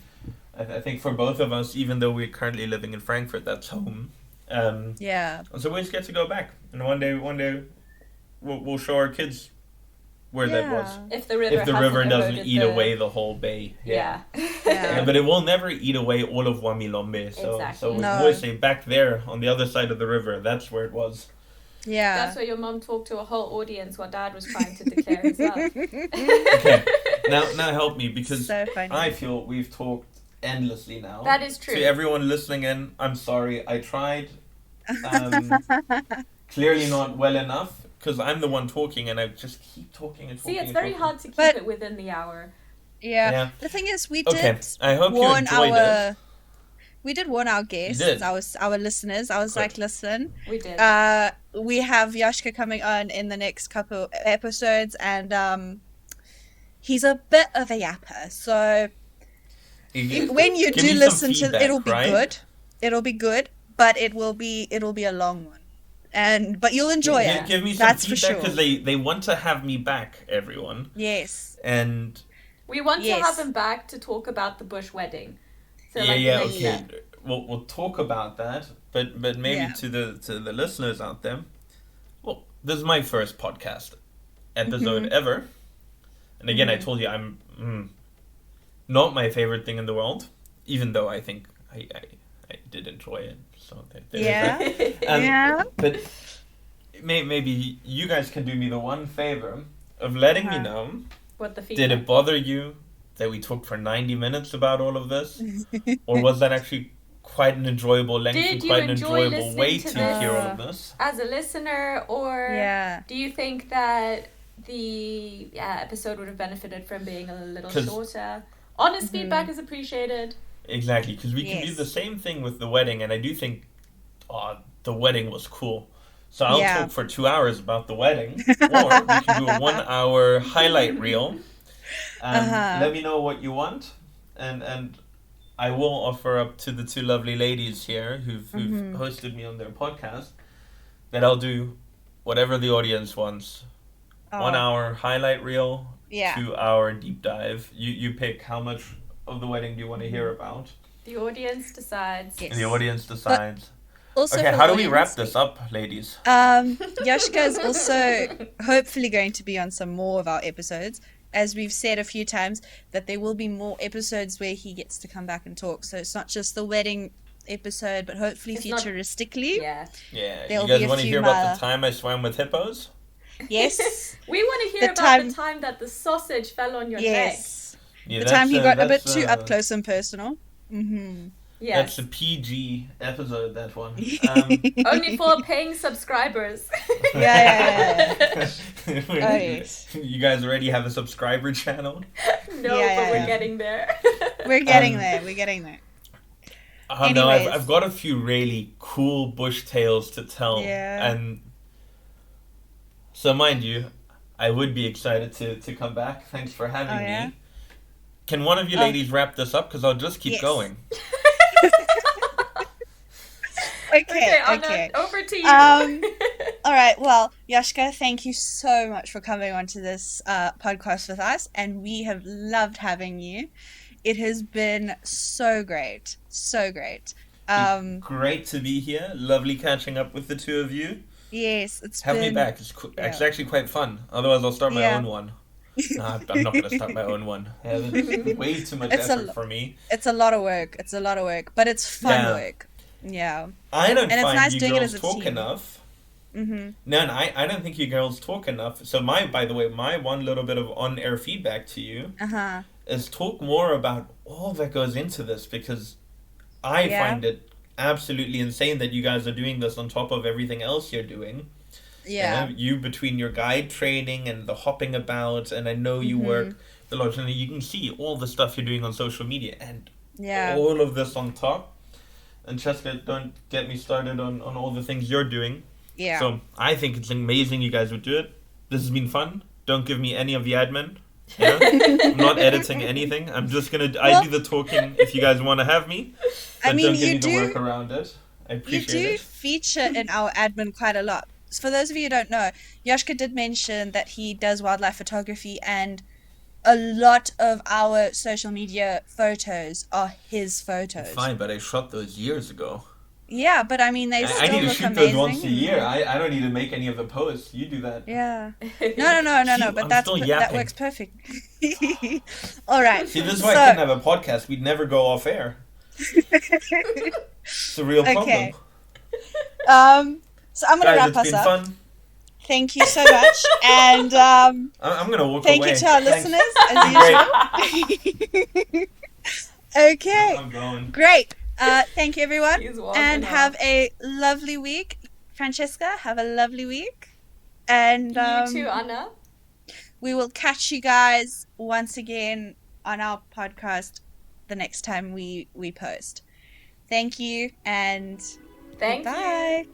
I think for both of us, even though we're currently living in Frankfurt, that's home. So we just get to go back, and one day we'll show our kids where that was. If the river doesn't eat away the whole bay. Yeah. But it will never eat away all of Wamilombe. So we always say back there on the other side of the river, that's where it was. Yeah. That's where your mum talked to a whole audience what Dad was trying to declare his love. Okay. Now help me, because so I feel we've talked endlessly now. That is true. To everyone listening in, I'm sorry. I tried. Clearly not well enough, because I'm the one talking and I just keep talking and talking. See, it's very hard to keep it within the hour. Yeah. The thing is, we did I hope you enjoyed it. We did warn our guests, our listeners. I was like, listen. We did. We have Jaschka coming on in the next couple episodes, and he's a bit of a yapper. So when you do listen to it, it'll be good. It'll be good, but it'll be a long one. But you'll enjoy it. Give me some That's feedback, for sure. because they want to have me back, everyone. Yes. And we want to have him back to talk about the Bush wedding. So okay. We'll talk about that, but maybe to the listeners out there. Well, this is my first podcast episode ever, and again, I told you I'm not my favorite thing in the world, even though I think I did enjoy it. So but maybe you guys can do me the one favor of letting me know. What the feedback? Did it bother you that we talked for 90 minutes about all of this? Or was that actually quite an enjoyable length and quite an enjoyable way to hear all of this? As a listener, or do you think that the episode would have benefited from being a little shorter? Honest feedback is appreciated. Exactly, because we can do the same thing with the wedding, and I do think the wedding was cool. So I'll talk for 2 hours about the wedding, or we can do a 1 hour highlight reel. Let me know what you want, and I will offer up to the two lovely ladies here who've hosted me on their podcast that I'll do whatever the audience wants. 1 hour highlight reel, 2 hour deep dive. You pick how much of the wedding do you want to hear about. The audience decides. Yes. The audience decides. Also, okay, how do we wrap this up, ladies? Jaschka is also hopefully going to be on some more of our episodes. As we've said a few times, that there will be more episodes where he gets to come back and talk. So it's not just the wedding episode, but hopefully futuristically. Yeah. You guys want to hear about the time I swam with hippos? Yes. We want to hear about the time that the sausage fell on your leg. The time he got a bit too up close and personal. That's Yes. a PG episode, that one. Only for paying subscribers. Yeah. Oh, yes. You guys already have a subscriber channel? No, Yeah, but we're yeah. getting there. We're getting there. We're getting there. No, Anyways. I've got a few really cool bush tales to tell. Yeah. And so, mind you, I would be excited to come back. Thanks for having Oh, yeah? me. Can one of you ladies wrap this up? Because I'll just keep Yes. going. Okay. Anna, over to you. All right. Well, Joschka, thank you so much for coming onto this podcast with us, and we have loved having you. It has been so great, so great. Great to be here. Lovely catching up with the two of you. Yes, it's Have been. me back. It's actually quite fun. Otherwise, I'll start my Yeah. own one. Nah, I'm not going to start my own one. Yeah, that's way too much effort for me. It's a lot of work. It's a lot of work, but it's fun Yeah. work. Yeah. I don't And it's find nice you doing it girls as a talk team. enough. Mm-hmm. No, I don't think you girls talk enough. So by the way, my one little bit of on-air feedback to you Uh-huh. is talk more about all that goes into this, because I Yeah. find it absolutely insane that you guys are doing this on top of everything else you're doing. Yeah. You between your guide training and the hopping about, and I know you work the lot, and you can see all the stuff you're doing on social media, and Yeah. all of this on top. And Ceska, don't get me started on all the things you're doing. Yeah. So I think it's amazing you guys would do it. This has been fun. Don't give me any of the admin. Yeah? I'm not editing anything. I'm just gonna. I do the talking if you guys want to have me. But I mean, don't give you me the do. work around it. I You appreciate do it. feature in our admin quite a lot. So for those of you who don't know, Joschka did mention that he does wildlife photography, and a lot of our social media photos are his photos. Fine, but I shot those years ago. Yeah, but I mean, they I still need to look shoot amazing. those once a year. I don't need to make any of the posts. You do that. Yeah. No. But I'm still that yapping. works perfect. All right. See, this is why I couldn't have a podcast. We'd never go off air. It's a real problem. Okay. So I'm gonna Guys, wrap it's us been up. fun. Thank you so much, and I'm gonna walk thank away. you to our Thanks. listeners as usual. Okay, I'm going. great. Thank you, everyone, He's walking and off. have a lovely week. Francesca, have a lovely week, and You too, Anna. we will catch you guys once again on our podcast the next time we post. Thank you, and Thank you. bye.